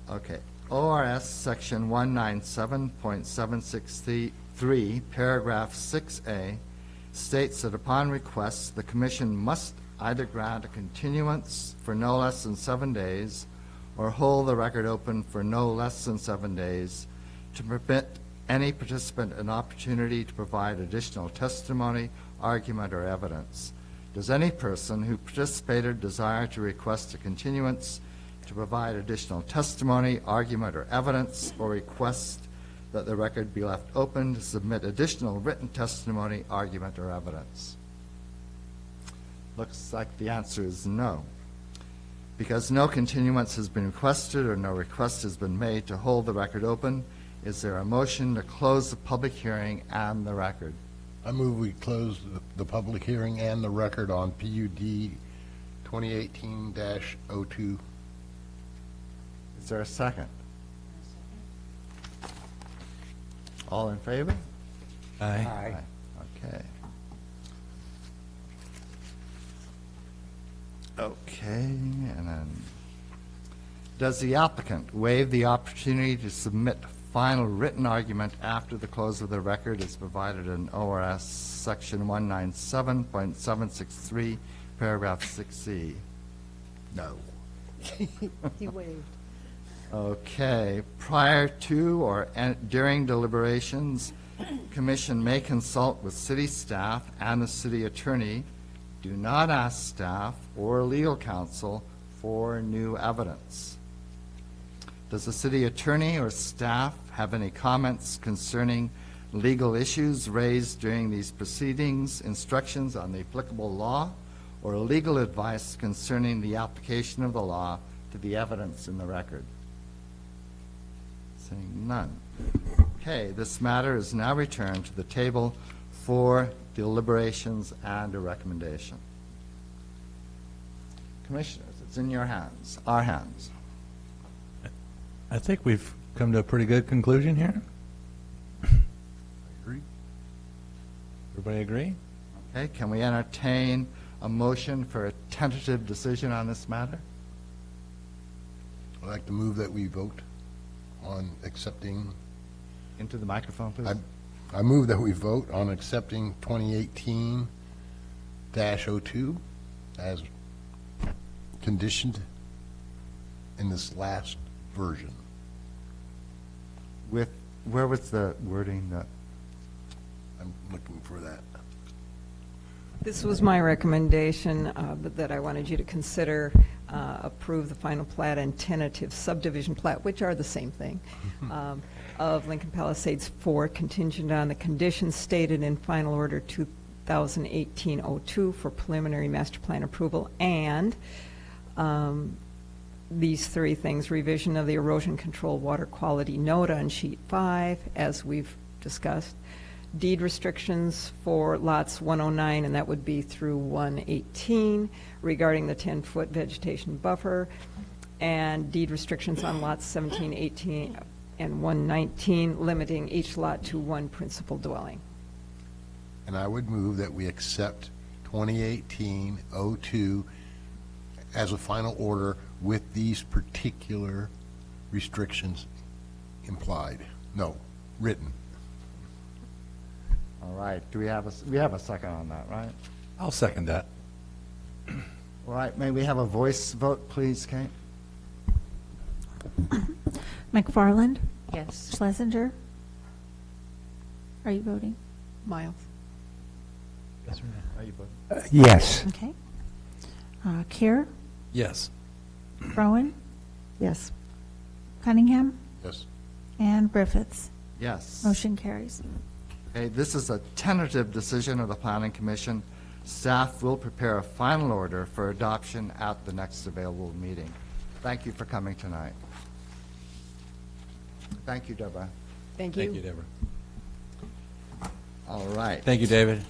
Okay. ORS Section 197.763, paragraph 6A, states that upon request, the commission must either grant a continuance for no less than 7 days or hold the record open for no less than 7 days to permit any participant an opportunity to provide additional testimony, argument, or evidence. Does any person who participated desire to request a continuance to provide additional testimony, argument, or evidence, or request that the record be left open to submit additional written testimony, argument, or evidence? Looks like the answer is no. Because no continuance has been requested or no request has been made to hold the record open, is there a motion to close the public hearing and the record? I move we close the public hearing and the record on PUD 2018-02. Is there a second? All in favor? Aye. Okay. Okay, and then, does the applicant waive the opportunity to submit final written argument after the close of the record is provided in ORS Section 197.763, paragraph 6C? No. He waived. Okay, prior to or during deliberations, commission may consult with city staff and the city attorney. Do not ask staff or legal counsel for new evidence. Does the city attorney or staff have any comments concerning legal issues raised during these proceedings, instructions on the applicable law, or legal advice concerning the application of the law to the evidence in the record? Seeing none. Okay, this matter is now returned to the table for deliberations and a recommendation. Commissioners, it's in your hands, our hands. I think we've come to a pretty good conclusion here. Agree? Everybody agree? Okay, can we entertain a motion for a tentative decision on this matter? I'd like to move that we vote on accepting, Into the microphone, please. I move that we vote on accepting 2018-02 as conditioned in this last version. With, where was the wording that? I'm looking for that. This was my recommendation, that I wanted you to consider, approve the final plat and tentative subdivision plat, which are the same thing, of Lincoln Palisades 4, contingent on the conditions stated in Final Order 2018-02 for preliminary master plan approval, and these three things: revision of the erosion control water quality note on sheet 5, as we've discussed, deed restrictions for lots 109, and that would be through 118, regarding the 10-foot vegetation buffer, and deed restrictions on lots 17, 18, and 119, limiting each lot to one principal dwelling. And I would move that we accept 2018-02 as a final order with these particular restrictions implied. No, written. All right, do we have a second on that, right? I'll second that. All right, may we have a voice vote, please, Kate? McFarland, Yes. Schlesinger. Are you voting? Miles? Yes or no? Are you voting? Yes. Okay. Kier, Yes. Rowan, Yes. Cunningham, Yes. and Griffiths. Yes. Motion carries. Okay, this is a tentative decision of the Planning Commission. Staff will prepare a final order for adoption at the next available meeting. Thank you for coming tonight. Thank you, Deborah. Thank you. Thank you, Deborah. All right. Thank you, David.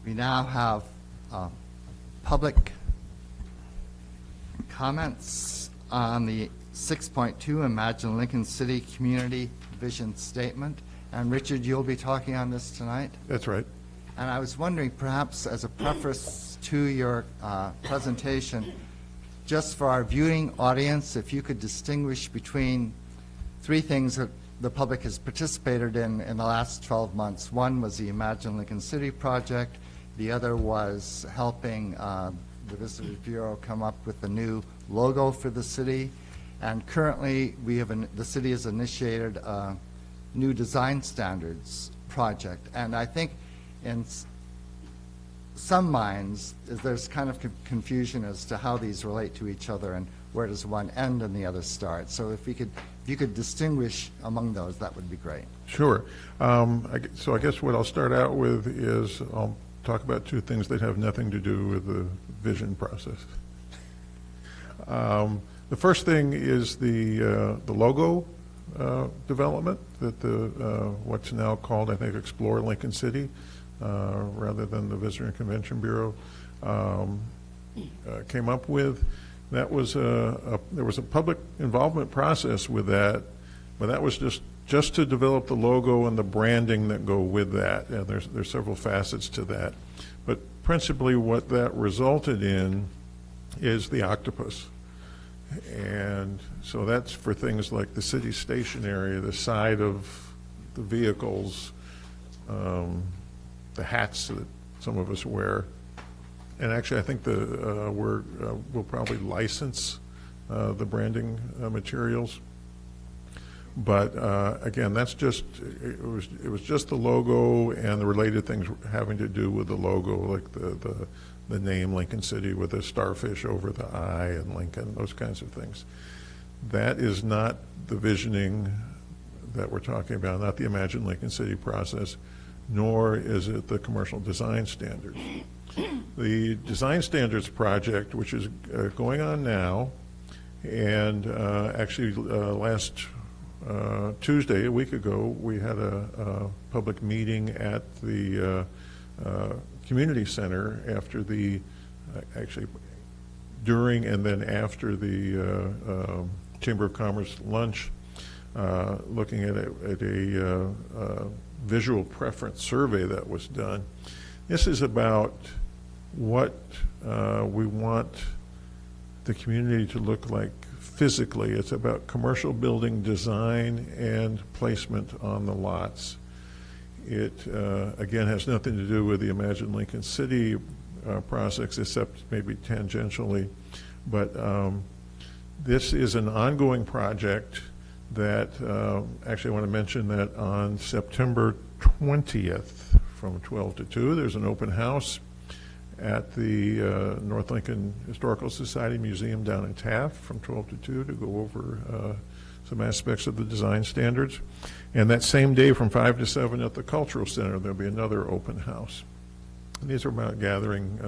We now have public comments on the 6.2 Imagine Lincoln City Community Vision Statement. And Richard, you'll be talking on this tonight? That's right. And I was wondering, perhaps as a preface to your presentation, just for our viewing audience, if you could distinguish between three things that the public has participated in the last 12 months. One was the Imagine Lincoln City project. The other was helping the Visitors Bureau come up with a new logo for the city. And currently, the city has initiated a new design standards project. And I think in some minds, there's kind of confusion as to how these relate to each other and where does one end and the other start. So if you could distinguish among those, that would be great. Sure. So I guess what I'll start out with is I'll talk about two things that have nothing to do with the vision process. The first thing is the logo development that what's now called, I think, Explore Lincoln City, rather than the Visitor and Convention Bureau came up with. That was there was a public involvement process with that, but that was just to develop the logo and the branding that go with that. And there's several facets to that, but principally what that resulted in is the octopus. And so that's for things like the city station area, the side of the vehicles, the hats that some of us wear. And actually, I think we'll probably license the branding materials. But again, that's just it was just the logo and the related things having to do with the logo, like the name Lincoln City with a starfish over the I and Lincoln, those kinds of things. That is not the visioning that we're talking about, not the Imagine Lincoln City process, nor is it the commercial design standards. The design standards project, which is going on now, and actually last Tuesday, a week ago, we had a public meeting at the community center after actually during and then after the Chamber of Commerce lunch, looking at a visual preference survey that was done. This is about what we want the community to look like physically. It's about commercial building design and placement on the lots. It, again, has nothing to do with the Imagine Lincoln City process, except maybe tangentially. But this is an ongoing project that, actually I want to mention that on September 20th from 12 to 2, there's an open house at the North Lincoln Historical Society Museum down in Taft from 12 to 2 to go over some aspects of the design standards. And that same day from 5 to 7 at the Cultural Center, there'll be another open house. And these are about gathering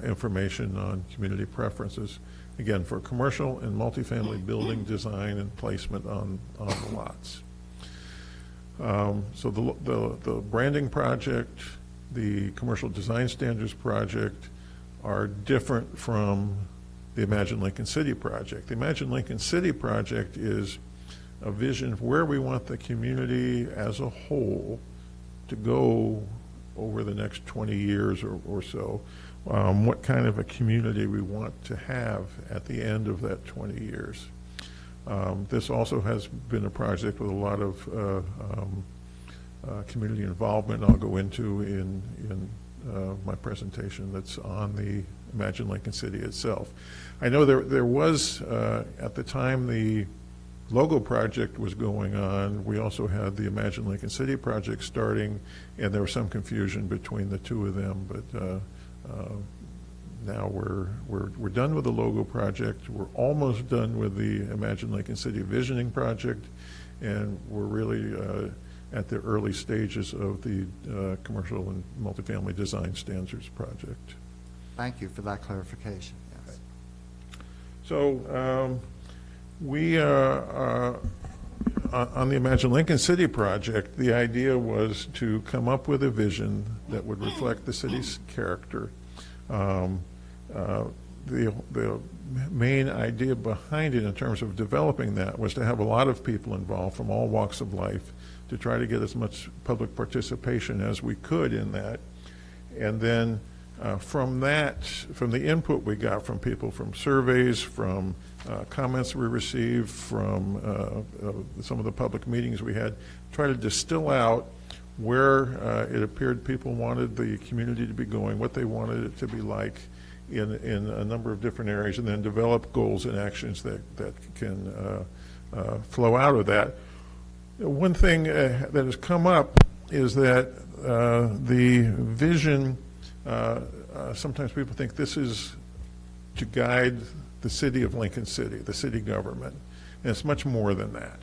information on community preferences, again, for commercial and multifamily building design and placement on the lots. So the branding project, the commercial design standards project are different from the Imagine Lincoln City project. The Imagine Lincoln City project is a vision of where we want the community as a whole to go over the next 20 years or so, what kind of a community we want to have at the end of that 20 years. This also has been a project with a lot of community involvement I'll go into in my presentation that's on the Imagine Lincoln City itself. I know there was, at the time the logo project was going on, we also had the Imagine Lincoln City project starting, and there was some confusion between the two of them, but now we're done with the logo project. We're almost done with the Imagine Lincoln City visioning project, and we're really at the early stages of the commercial and multifamily design standards project. Thank you for that clarification. Yes. So we on the Imagine Lincoln City project, the idea was to come up with a vision that would reflect the city's character. The main idea behind it in terms of developing that was to have a lot of people involved from all walks of life to try to get as much public participation as we could in that. And then from the input we got from people, from surveys, from comments we received, from some of the public meetings we had, try to distill out where it appeared people wanted the community to be going, what they wanted it to be like in a number of different areas, and then develop goals and actions that can flow out of that. One thing that has come up is that the vision, sometimes people think this is to guide the city of Lincoln City, the city government, and it's much more than that.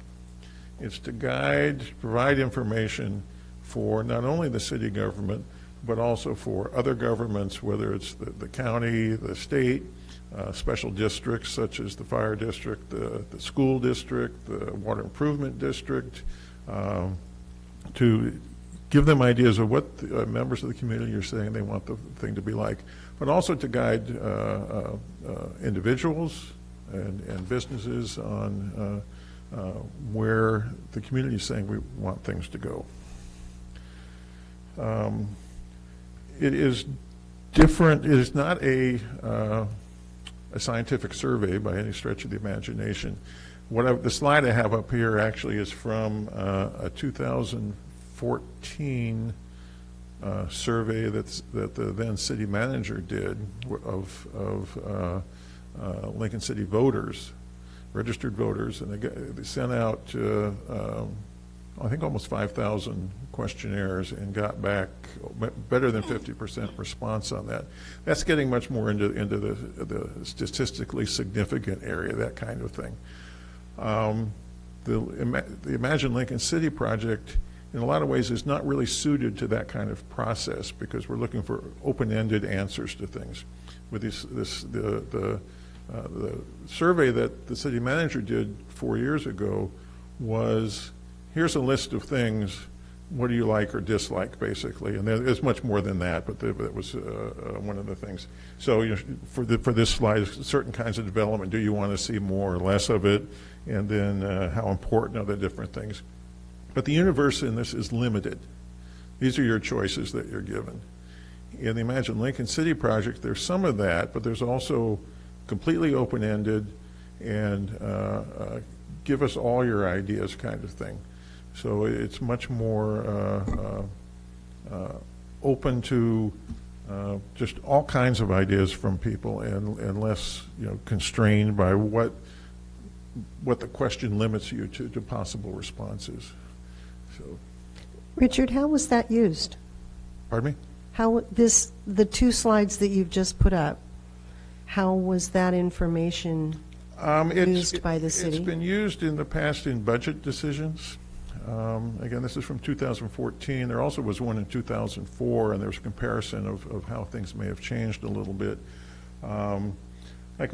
It's to guide, provide information for not only the city government, but also for other governments, whether it's the county, the state, special districts such as the fire district, the school district, the water improvement district, to give them ideas of what the, members of the community are saying they want the thing to be like, but also to guide individuals and businesses on where the community is saying we want things to go. It is different. It is not a scientific survey by any stretch of the imagination. The slide I have up here actually is from a 2014 survey that the then city manager did of Lincoln City voters, registered voters, and they sent out I think almost 5,000 questionnaires and got back better than 50% response on that. That's getting much more into the statistically significant area, that kind of thing. The Imagine Lincoln City project, in a lot of ways, is not really suited to that kind of process because we're looking for open-ended answers to things. With the survey that the city manager did 4 years ago was, here's a list of things, what do you like or dislike, basically. And there's much more than that, but that was one of the things. So for this slide, certain kinds of development, do you want to see more or less of it? And then how important are the different things? But the universe in this is limited. These are your choices that you're given. In the Imagine Lincoln City project, there's some of that, but there's also completely open-ended and give us all your ideas kind of thing. So it's much more open to just all kinds of ideas from people and less constrained by what the question limits you to possible responses. So, Richard, how was that used? pardon me? How the two slides that you've just put up, how was that information used by the city? It's been used in the past in budget decisions. Again, this is from 2014. There also was one in 2004, and there was a comparison of how things may have changed a little bit. Like,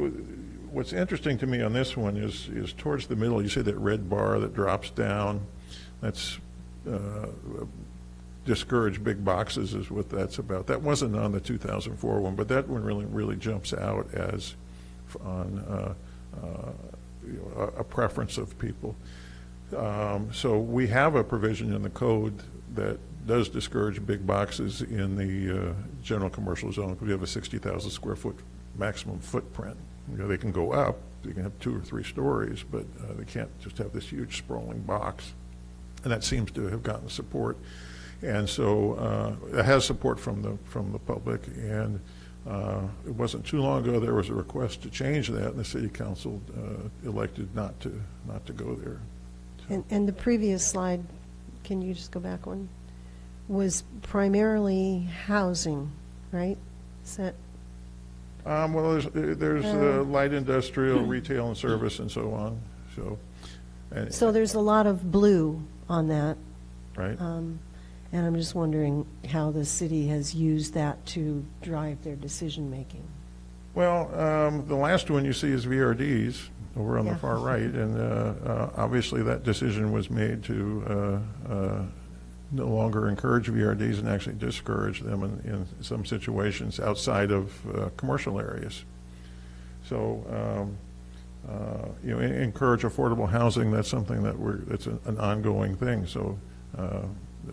what's interesting to me on this one is towards the middle, you see that red bar that drops down. That's discourage big boxes is what that's about. That wasn't on the 2004 one, but that one really jumps out as on a preference of people. So we have a provision in the code that does discourage big boxes in the general commercial zone, because we have a 60,000 square foot maximum footprint. You know, they can go up, you can have 2 or 3 stories, but they can't just have this huge sprawling box. And that seems to have gotten support. And so it has support from the public, and it wasn't too long ago there was a request to change that, and the city council elected not to go there. And the previous slide, can you just go back one, was primarily housing, right? Is that? Well, there's light industrial, retail and service and so on. So there's a lot of blue on that. Right. And I'm just wondering how the city has used that to drive their decision-making. Well, the last one you see is VRDs over on the Yeah. far right, and obviously that decision was made to no longer encourage VRDs and actually discourage them in some situations outside of commercial areas. So, encourage affordable housing. That's something that's an ongoing thing. So.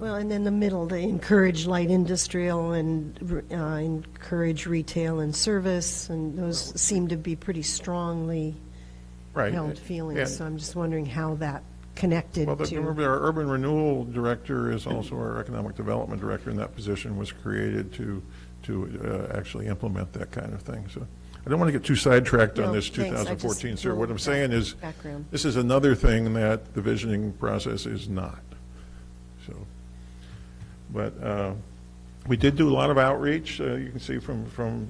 Well, and in the middle, they encourage light industrial and encourage retail and service, and those seem to be pretty strongly held feelings. And, so I'm just wondering how that connected well, to. Remember, our urban renewal director is also our economic development director, and that position was created to actually implement that kind of thing. So I don't want to get too sidetracked on this thanks. 2014, sir. What I'm saying is Background. this is another thing that the visioning process is not. So, but we did do a lot of outreach. You can see from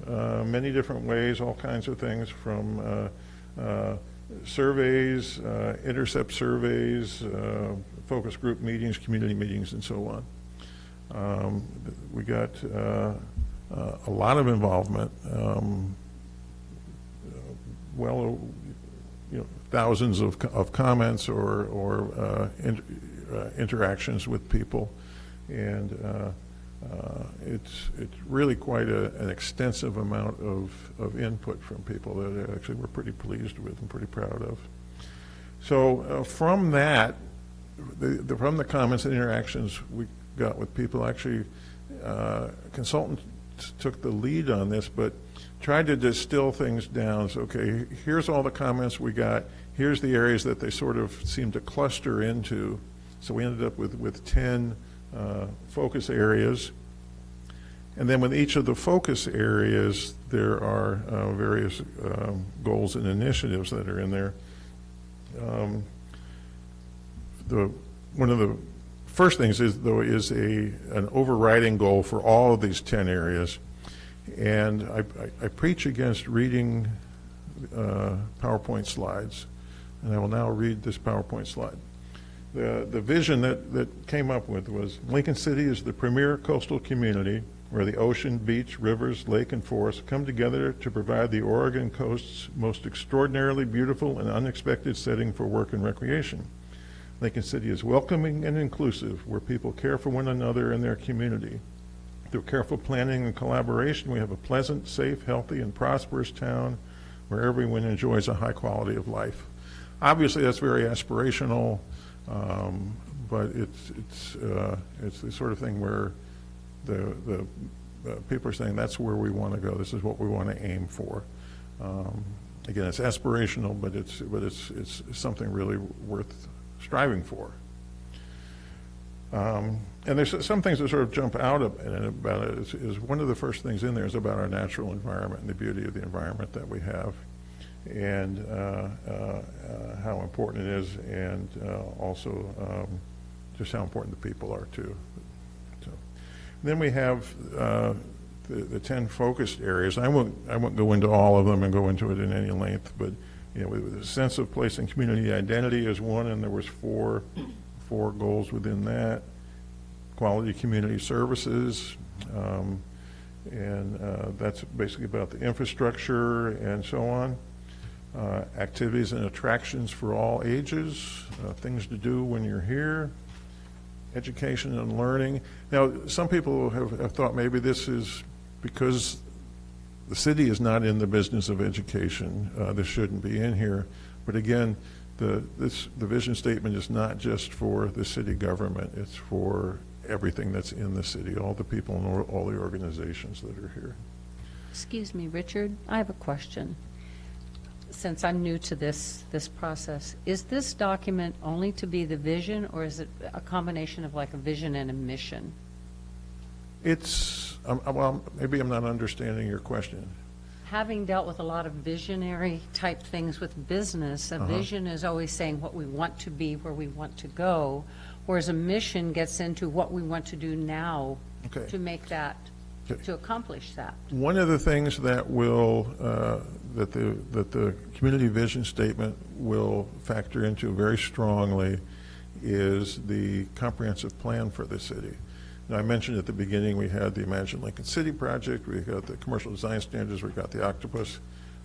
many different ways, all kinds of things, from surveys, intercept surveys, focus group meetings, community meetings, and so on. We got a lot of involvement, thousands of comments or interactions with people, and it's really quite an extensive amount of input from people that actually we're pretty pleased with and pretty proud of. So from that, from the comments and interactions we got with people, actually consultants took the lead on this, but tried to distill things down. So, okay, here's all the comments we got. Here's the areas that they sort of seem to cluster into. So we ended up with 10 focus areas. And then with each of the focus areas, there are various goals and initiatives that are in there. One of the first things is an overriding goal for all of these 10 areas. And I preach against reading PowerPoint slides. And I will now read this PowerPoint slide. The vision that came up with was Lincoln City is the premier coastal community where the ocean, beach, rivers, lake, and forest come together to provide the Oregon coast's most extraordinarily beautiful and unexpected setting for work and recreation. Lincoln City is welcoming and inclusive, where people care for one another and their community. Through careful planning and collaboration, we have a pleasant, safe, healthy, and prosperous town where everyone enjoys a high quality of life. Obviously, that's very aspirational, but it's the sort of thing where the people are saying that's where we want to go. This is what we want to aim for. Again, it's aspirational, but it's something really worth striving for. And there's some things that sort of jump out about it. Is one of the first things in there is about our natural environment and the beauty of the environment that we have, and how important it is, and also just how important the people are too. So, then we have the 10 focused areas. I won't go into all of them and go into it in any length, but with a sense of place and community identity is one, and there was four 4 goals within that. Quality community services, and that's basically about the infrastructure and so on. Activities and attractions for all ages, things to do when you're here. Education and learning. Now, some people have thought maybe this is because the city is not in the business of education, this shouldn't be in here. But again, the vision statement is not just for the city government, it's for everything that's in the city, all the people and all the organizations that are here. Excuse me, Richard, I have a question. Since I'm new to this process, is this document only to be the vision, or is it a combination of like a vision and a mission? It's, well, maybe I'm not understanding your question. Having dealt with a lot of visionary type things with business, a vision is always saying what we want to be, where we want to go, whereas a mission gets into what we want to do now Okay. to make that, to accomplish that. One of the things that will, that the community vision statement will factor into very strongly is the comprehensive plan for the city. Now, I mentioned at the beginning we had the Imagine Lincoln City project, we got the commercial design standards, we've got the octopus.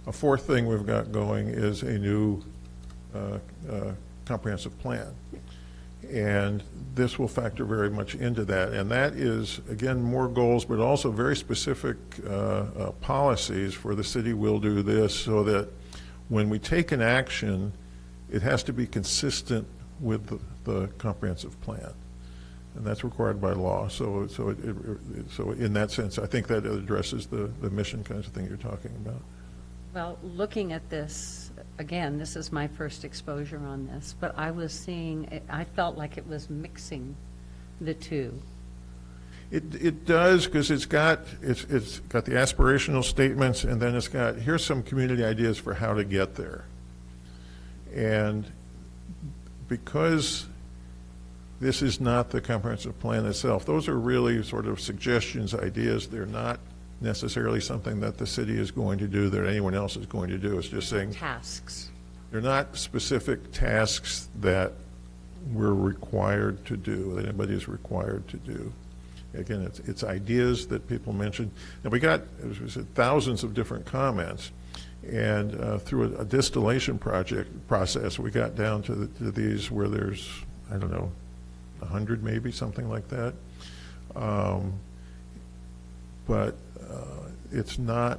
A fourth thing we've got going is a new comprehensive plan. And this will factor very much into that. And that is, again, more goals, but also very specific policies for the city will do this, so that when we take an action, it has to be consistent with the comprehensive plan. And that's required by law. So in that sense, I think that addresses the mission kinds of thing you're talking about. Well, looking at this, again, this is my first exposure on this, but I was seeing, I felt like it was mixing the two. It does, because it's got the aspirational statements, and then it's got, here's some community ideas for how to get there. And because this is not the comprehensive plan itself, those are really sort of suggestions, ideas. They're not necessarily something that the city is going to do, that anyone else is going to do. It's just saying Tasks. they're not specific tasks that we're required to do, that anybody is required to do. Again, it's ideas that people mentioned. And we got, as we said, thousands of different comments. And through a distillation process, we got down to these where there's, I don't know, 100 maybe, something like that. But it's not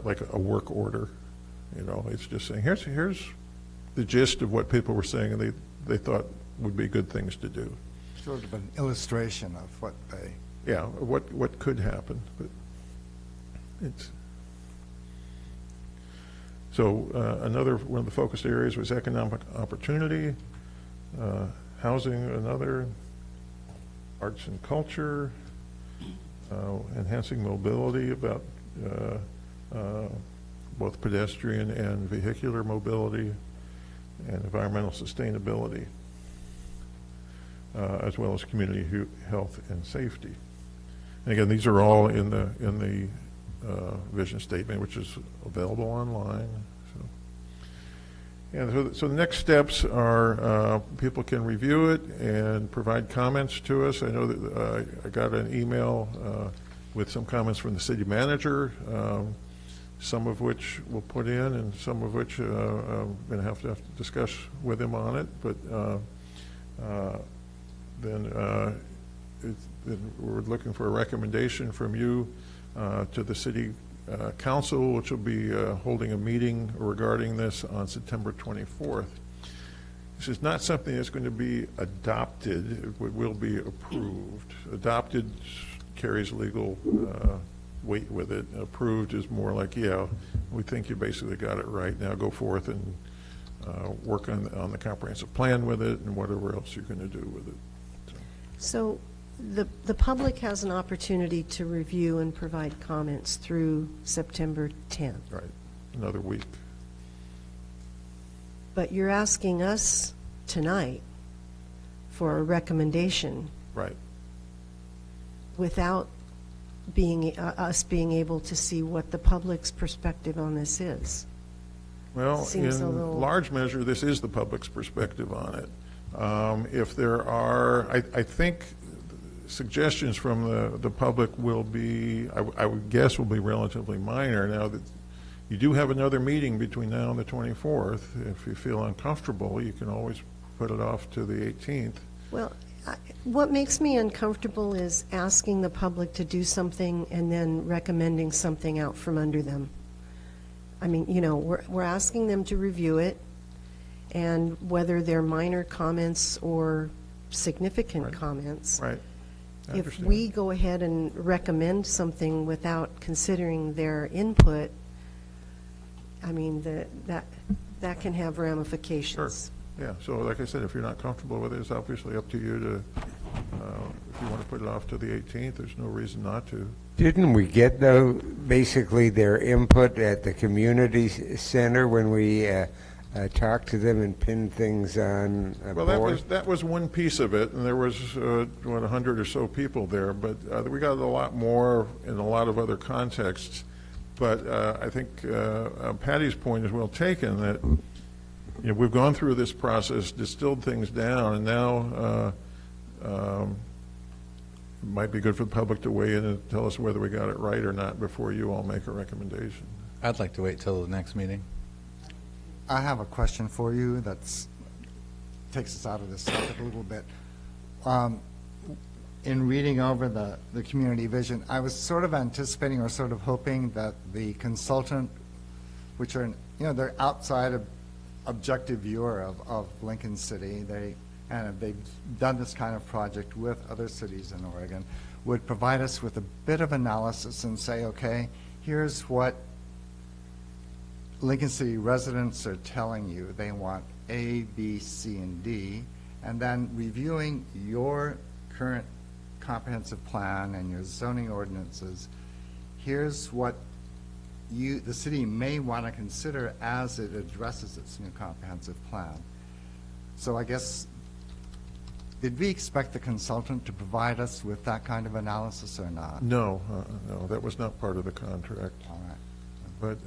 like a work order, you know. It's just saying here's the gist of what people were saying, and they thought would be good things to do. Sort of an illustration of what they... Yeah, what could happen, but it's... So another one of the focused areas was economic opportunity, housing another, arts and culture, enhancing mobility, about both pedestrian and vehicular mobility, and environmental sustainability, as well as community health and safety. And again, these are all in the vision statement, which is available online. So the next steps are people can review it and provide comments to us. I know that I got an email with some comments from the city manager, some of which we'll put in, and some of which I'm going to have to discuss with him on it. But then we're looking for a recommendation from you to the city council, which will be holding a meeting regarding this on September 24th. This is not something that's going to be adopted. It will be approved. Adopted carries legal weight with it. Approved is more like, yeah, we think you basically got it right. Now go forth and work on the comprehensive plan with it and whatever else you're going to do with it. So the public has an opportunity to review and provide comments through September 10th. Right, another week. But you're asking us tonight for a recommendation Right. without us being able to see what the public's perspective on this is. Well, Seems a in little- large measure, this is the public's perspective on it. If there are, I think suggestions from the public will be, I would guess will be relatively minor. Now that you do have another meeting between now and the 24th, if you feel uncomfortable, you can always put it off to the 18th. Well, what makes me uncomfortable is asking the public to do something and then recommending something out from under them. I mean, you know, we're asking them to review it, and whether they're minor comments or significant Right. comments. Right. I If understand. we go ahead and recommend something without considering their input, I mean, that can have ramifications. Yeah, so like I said, if you're not comfortable with it, it's obviously up to you to, if you want to put it off to the 18th, there's no reason not to. Didn't we get, though, basically their input at the community center when we talked to them and pinned things on a Well, board? that was one piece of it, and there was, 100 or so people there, but we got a lot more in a lot of other contexts. But I think Patty's point is well taken, that you know, we've gone through this process, distilled things down, and now it might be good for the public to weigh in and tell us whether we got it right or not before you all make a recommendation. I'd like to wait till the next meeting. I have a question for you that's takes us out of this subject a little bit. In reading over the community vision, I was sort of anticipating or sort of hoping that the consultant, which are, you know, they're outside of objective viewer of Lincoln City, they've done this kind of project with other cities in Oregon, would provide us with a bit of analysis and say, okay, here's what Lincoln City residents are telling you. They want A, B, C, and D, and then reviewing your current comprehensive plan and your zoning ordinances, here's what the city may want to consider as it addresses its new comprehensive plan. So I guess, did we expect the consultant to provide us with that kind of analysis or not? No, that was not part of the contract. All right. But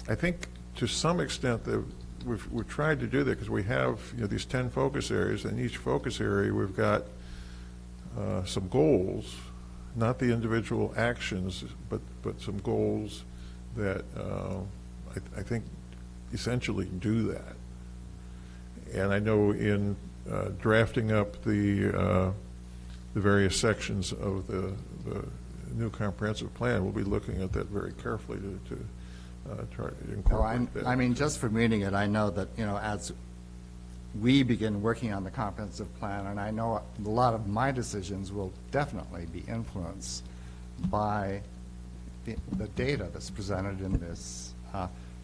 I think to some extent that we've tried to do that, because we have, you know, these 10 focus areas, and each focus area we've got some goals, not the individual actions, but some goals that I think essentially do that. And I know in drafting up the various sections of the new comprehensive plan, we'll be looking at that very carefully to try to incorporate that. I mean, just from reading it, I know that, you know, as we begin working on the comprehensive plan, and I know a lot of my decisions will definitely be influenced by the data that's presented in this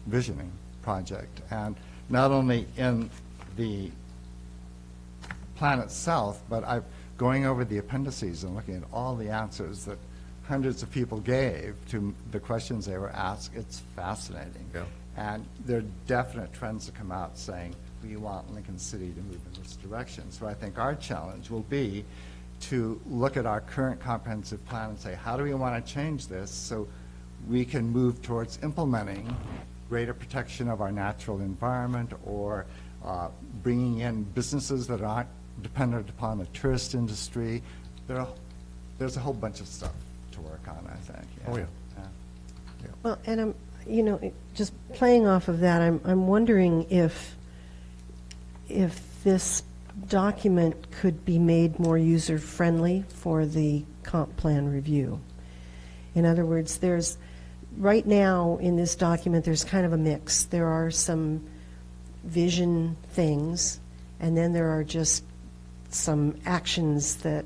visioning project. And not only in the plan itself, but going over the appendices and looking at all the answers that hundreds of people gave to the questions they were asked. It's fascinating. Yeah. And there are definite trends that come out saying, we want Lincoln City to move in this direction. So I think our challenge will be to look at our current comprehensive plan and say, how do we want to change this so we can move towards implementing greater protection of our natural environment, or bringing in businesses that aren't dependent upon the tourist industry. There's a whole bunch of stuff to work on, I think. Oh, yeah. Well, and I'm, you know, just playing off of that, I'm wondering if this document could be made more user-friendly for the comp plan review. In other words, right now in this document, there's kind of a mix. There are some vision things, and then there are just some actions that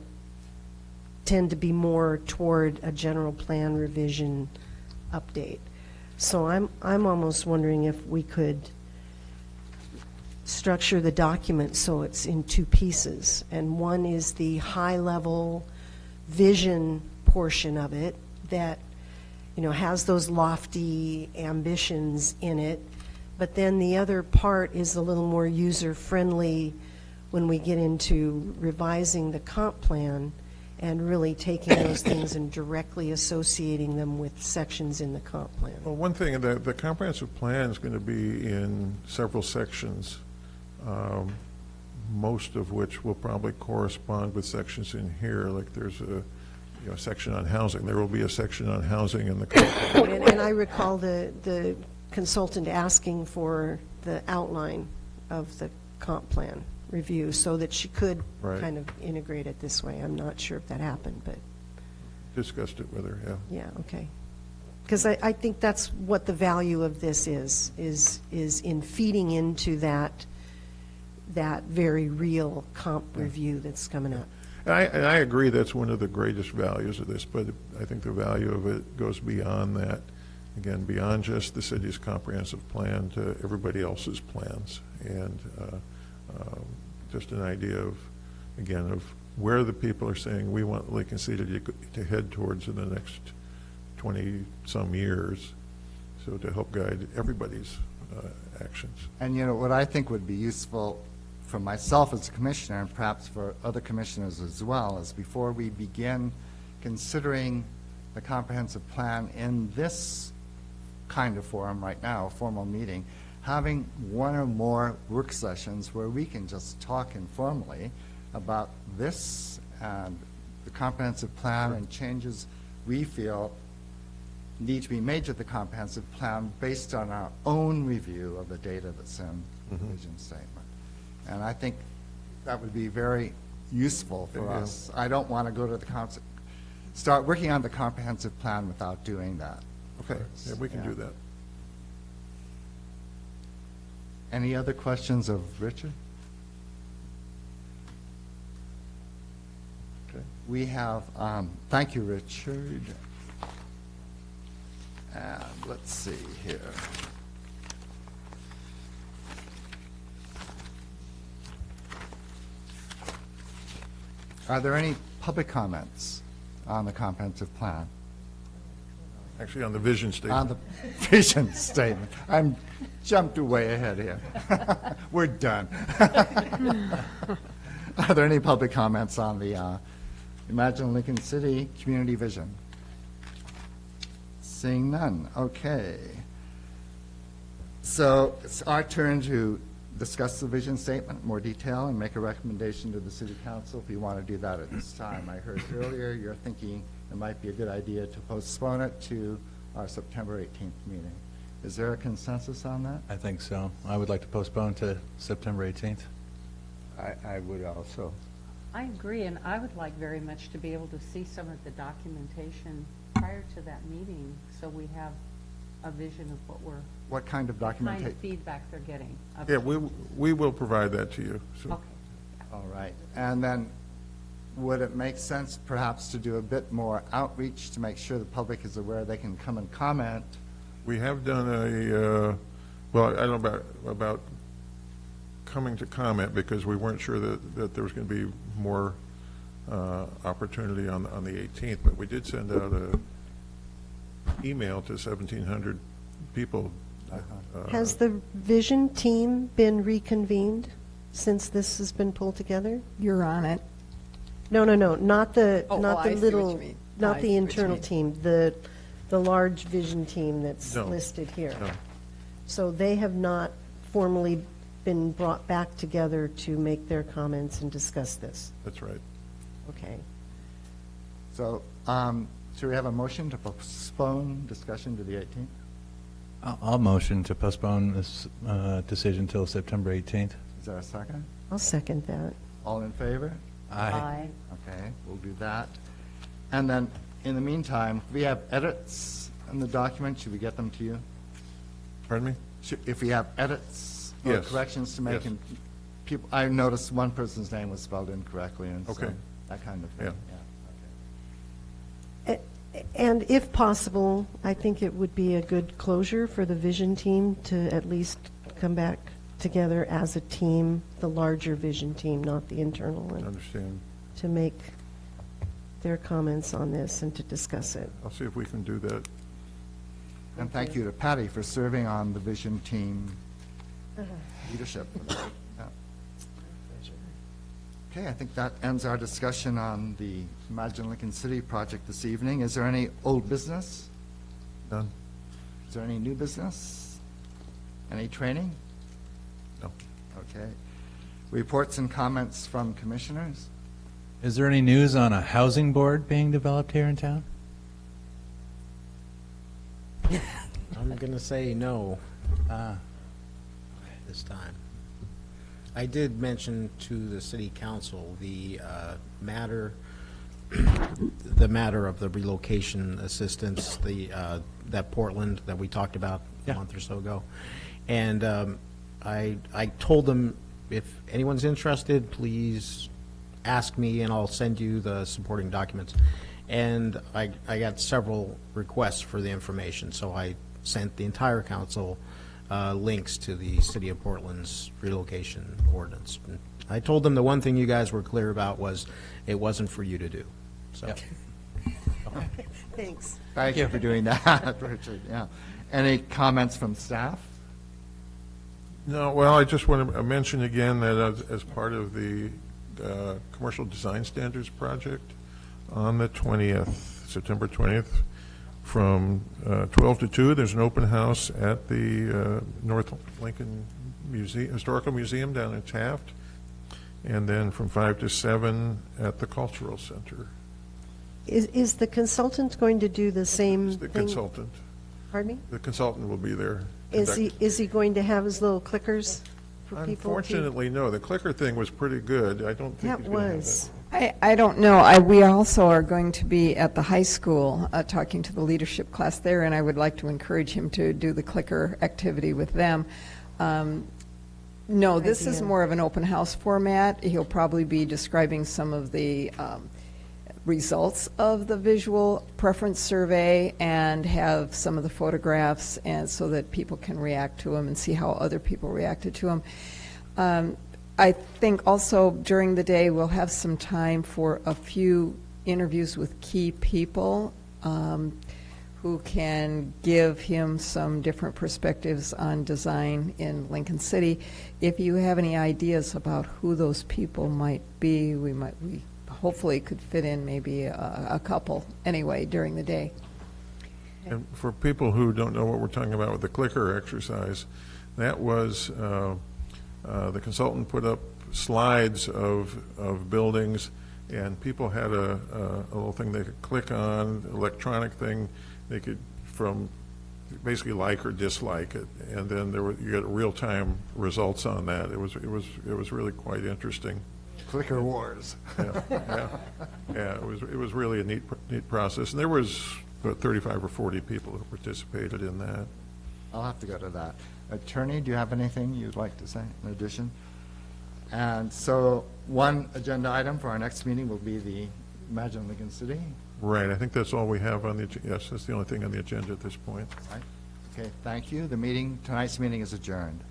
tend to be more toward a general plan revision update. So I'm almost wondering if we could structure the document so it's in two pieces, and one is the high-level vision portion of it that, you know, has those lofty ambitions in it, but then the other part is a little more user-friendly when we get into revising the comp plan and really taking those things and directly associating them with sections in the comp plan. Well, one thing, the comprehensive plan is going to be in several sections, most of which will probably correspond with sections in here, like there's a, section on housing. There will be a section on housing in the comp plan. And I recall the consultant asking for the outline of the comp plan review so that she could Right. kind of integrate it this way. I'm not sure if that happened, but Discussed it with her, yeah. yeah, okay. Because I think that's what the value of this is in feeding into that very real comp review that's coming up. And I agree that's one of the greatest values of this, but I think the value of it goes beyond that. Again, beyond just the city's comprehensive plan to everybody else's plans. And just an idea of, again, of where the people are saying we want Lincoln City to head towards in the next 20-some years, so to help guide everybody's actions. And what I think would be useful for myself as a commissioner, and perhaps for other commissioners as well, is before we begin considering the comprehensive plan in this kind of forum right now, a formal meeting, having one or more work sessions where we can just talk informally about this and the comprehensive plan and changes we feel need to be made to the comprehensive plan based on our own review of the data that's in the vision statement. And I think that would be very useful for Yeah. us. I don't want to go to the start working on the comprehensive plan without doing that. Okay, first. yeah, we can Yeah. do that. Any other questions of Richard? Okay. We have, thank you, Richard. And let's see here. Are there any public comments on the comprehensive plan? Actually, on the vision On statement. the vision statement. I'm jumped way ahead here. We're done. Are there any public comments on the Imagine Lincoln City Community Vision? Seeing none. Okay. So it's our turn to discuss the vision statement in more detail and make a recommendation to the City Council if you want to do that at this time. I heard earlier you're thinking it might be a good idea to postpone it to our September 18th meeting. Is there a consensus on that? I think so. I would like to postpone to September 18th. I would also. I agree, and I would like very much to be able to see some of the documentation prior to that meeting, so we have a vision of What kind of kind documentation? of feedback they're getting. Yeah, we will provide that to you. So. Okay. All right. And then would it make sense perhaps to do a bit more outreach to make sure the public is aware they can come and comment? We have done a, well, I don't know about coming to comment because we weren't sure that there was going to be more opportunity on the 18th, but we did send out a email to 1,700 people. Has the vision team been reconvened since this has been pulled together? You're on it. No, not the, Oh, not I the see what little, you mean. I not see the what you internal mean. team, the large vision team that's No. listed here. No. So they have not formally been brought back together to make their comments and discuss this. That's right. Okay. So, should we have a motion to postpone discussion to the 18th? I'll motion to postpone this decision till September 18th. Is there a second? I'll second that. All in favor? Aye. Okay, we'll do that. And then, in the meantime, we have edits in the document. Should we get them to you? Pardon me? If we have edits or Yes. corrections to make, Yes. and people, I noticed one person's name was spelled incorrectly, and so Okay. that kind of thing. Yeah. And if possible, I think it would be a good closure for the vision team to at least come back together as a team, the larger vision team, not the internal I one, understand. to make their comments on this and to discuss it. I'll see if we can do that. And thank you to Patty for serving on the vision team leadership for that. Yeah. Okay, I think that ends our discussion on the Imagine Lincoln City project this evening. Is there any old business? Done? Is there any new business? Any training? No. Okay. Reports and comments from commissioners? Is there any news on a housing board being developed here in town? I'm going to say no this time. I did mention to the city council the matter of the relocation assistance, that Portland that we talked about a month or so ago. And I told them, if anyone's interested, please ask me and I'll send you the supporting documents. And I got several requests for the information, so I sent the entire council links to the City of Portland's relocation ordinance. And I told them the one thing you guys were clear about was it wasn't for you to do. So. Yep. Thanks. Thank you for doing that, Richard. Yeah. Any comments from staff? No, well, I just want to mention again that as part of the Commercial Design Standards Project, on the 20th, September 20th, from 12 to 2, there's an open house at the North Lincoln Historical Museum down in Taft, and then from 5 to 7 at the Cultural Center. Is the consultant going to do the same The thing? consultant. Pardon me? The consultant will be there. Is he going to have his little clickers for people? Unfortunately, no. The clicker thing was pretty good. I don't think That he's going to have was. I don't know. We also are going to be at the high school talking to the leadership class there, and I would like to encourage him to do the clicker activity with them. No, this is Idea. more of an open house format. He'll probably be describing some of the results of the visual preference survey and have some of the photographs, and so that people can react to them and see how other people reacted to them. I think also during the day we'll have some time for a few interviews with key people who can give him some different perspectives on design in Lincoln City. If you have any ideas about who those people might be, we hopefully could fit in maybe a couple anyway during the day. And for people who don't know what we're talking about with the clicker exercise, that was the consultant put up slides of buildings, and people had a little thing they could click on, electronic thing. They could basically like or dislike it, and then you get real-time results on that. It was really quite interesting. Clicker wars. Yeah, it was really a neat process, and there was about 35 or 40 people who participated in that. I'll have to go to that. Attorney, do you have anything you'd like to say in addition? And so one agenda item for our next meeting will be the Imagine Lincoln City. Right, I think that's all we have on the, yes, that's the only thing on the agenda at this point. Right. Okay, thank you. Tonight's meeting is adjourned.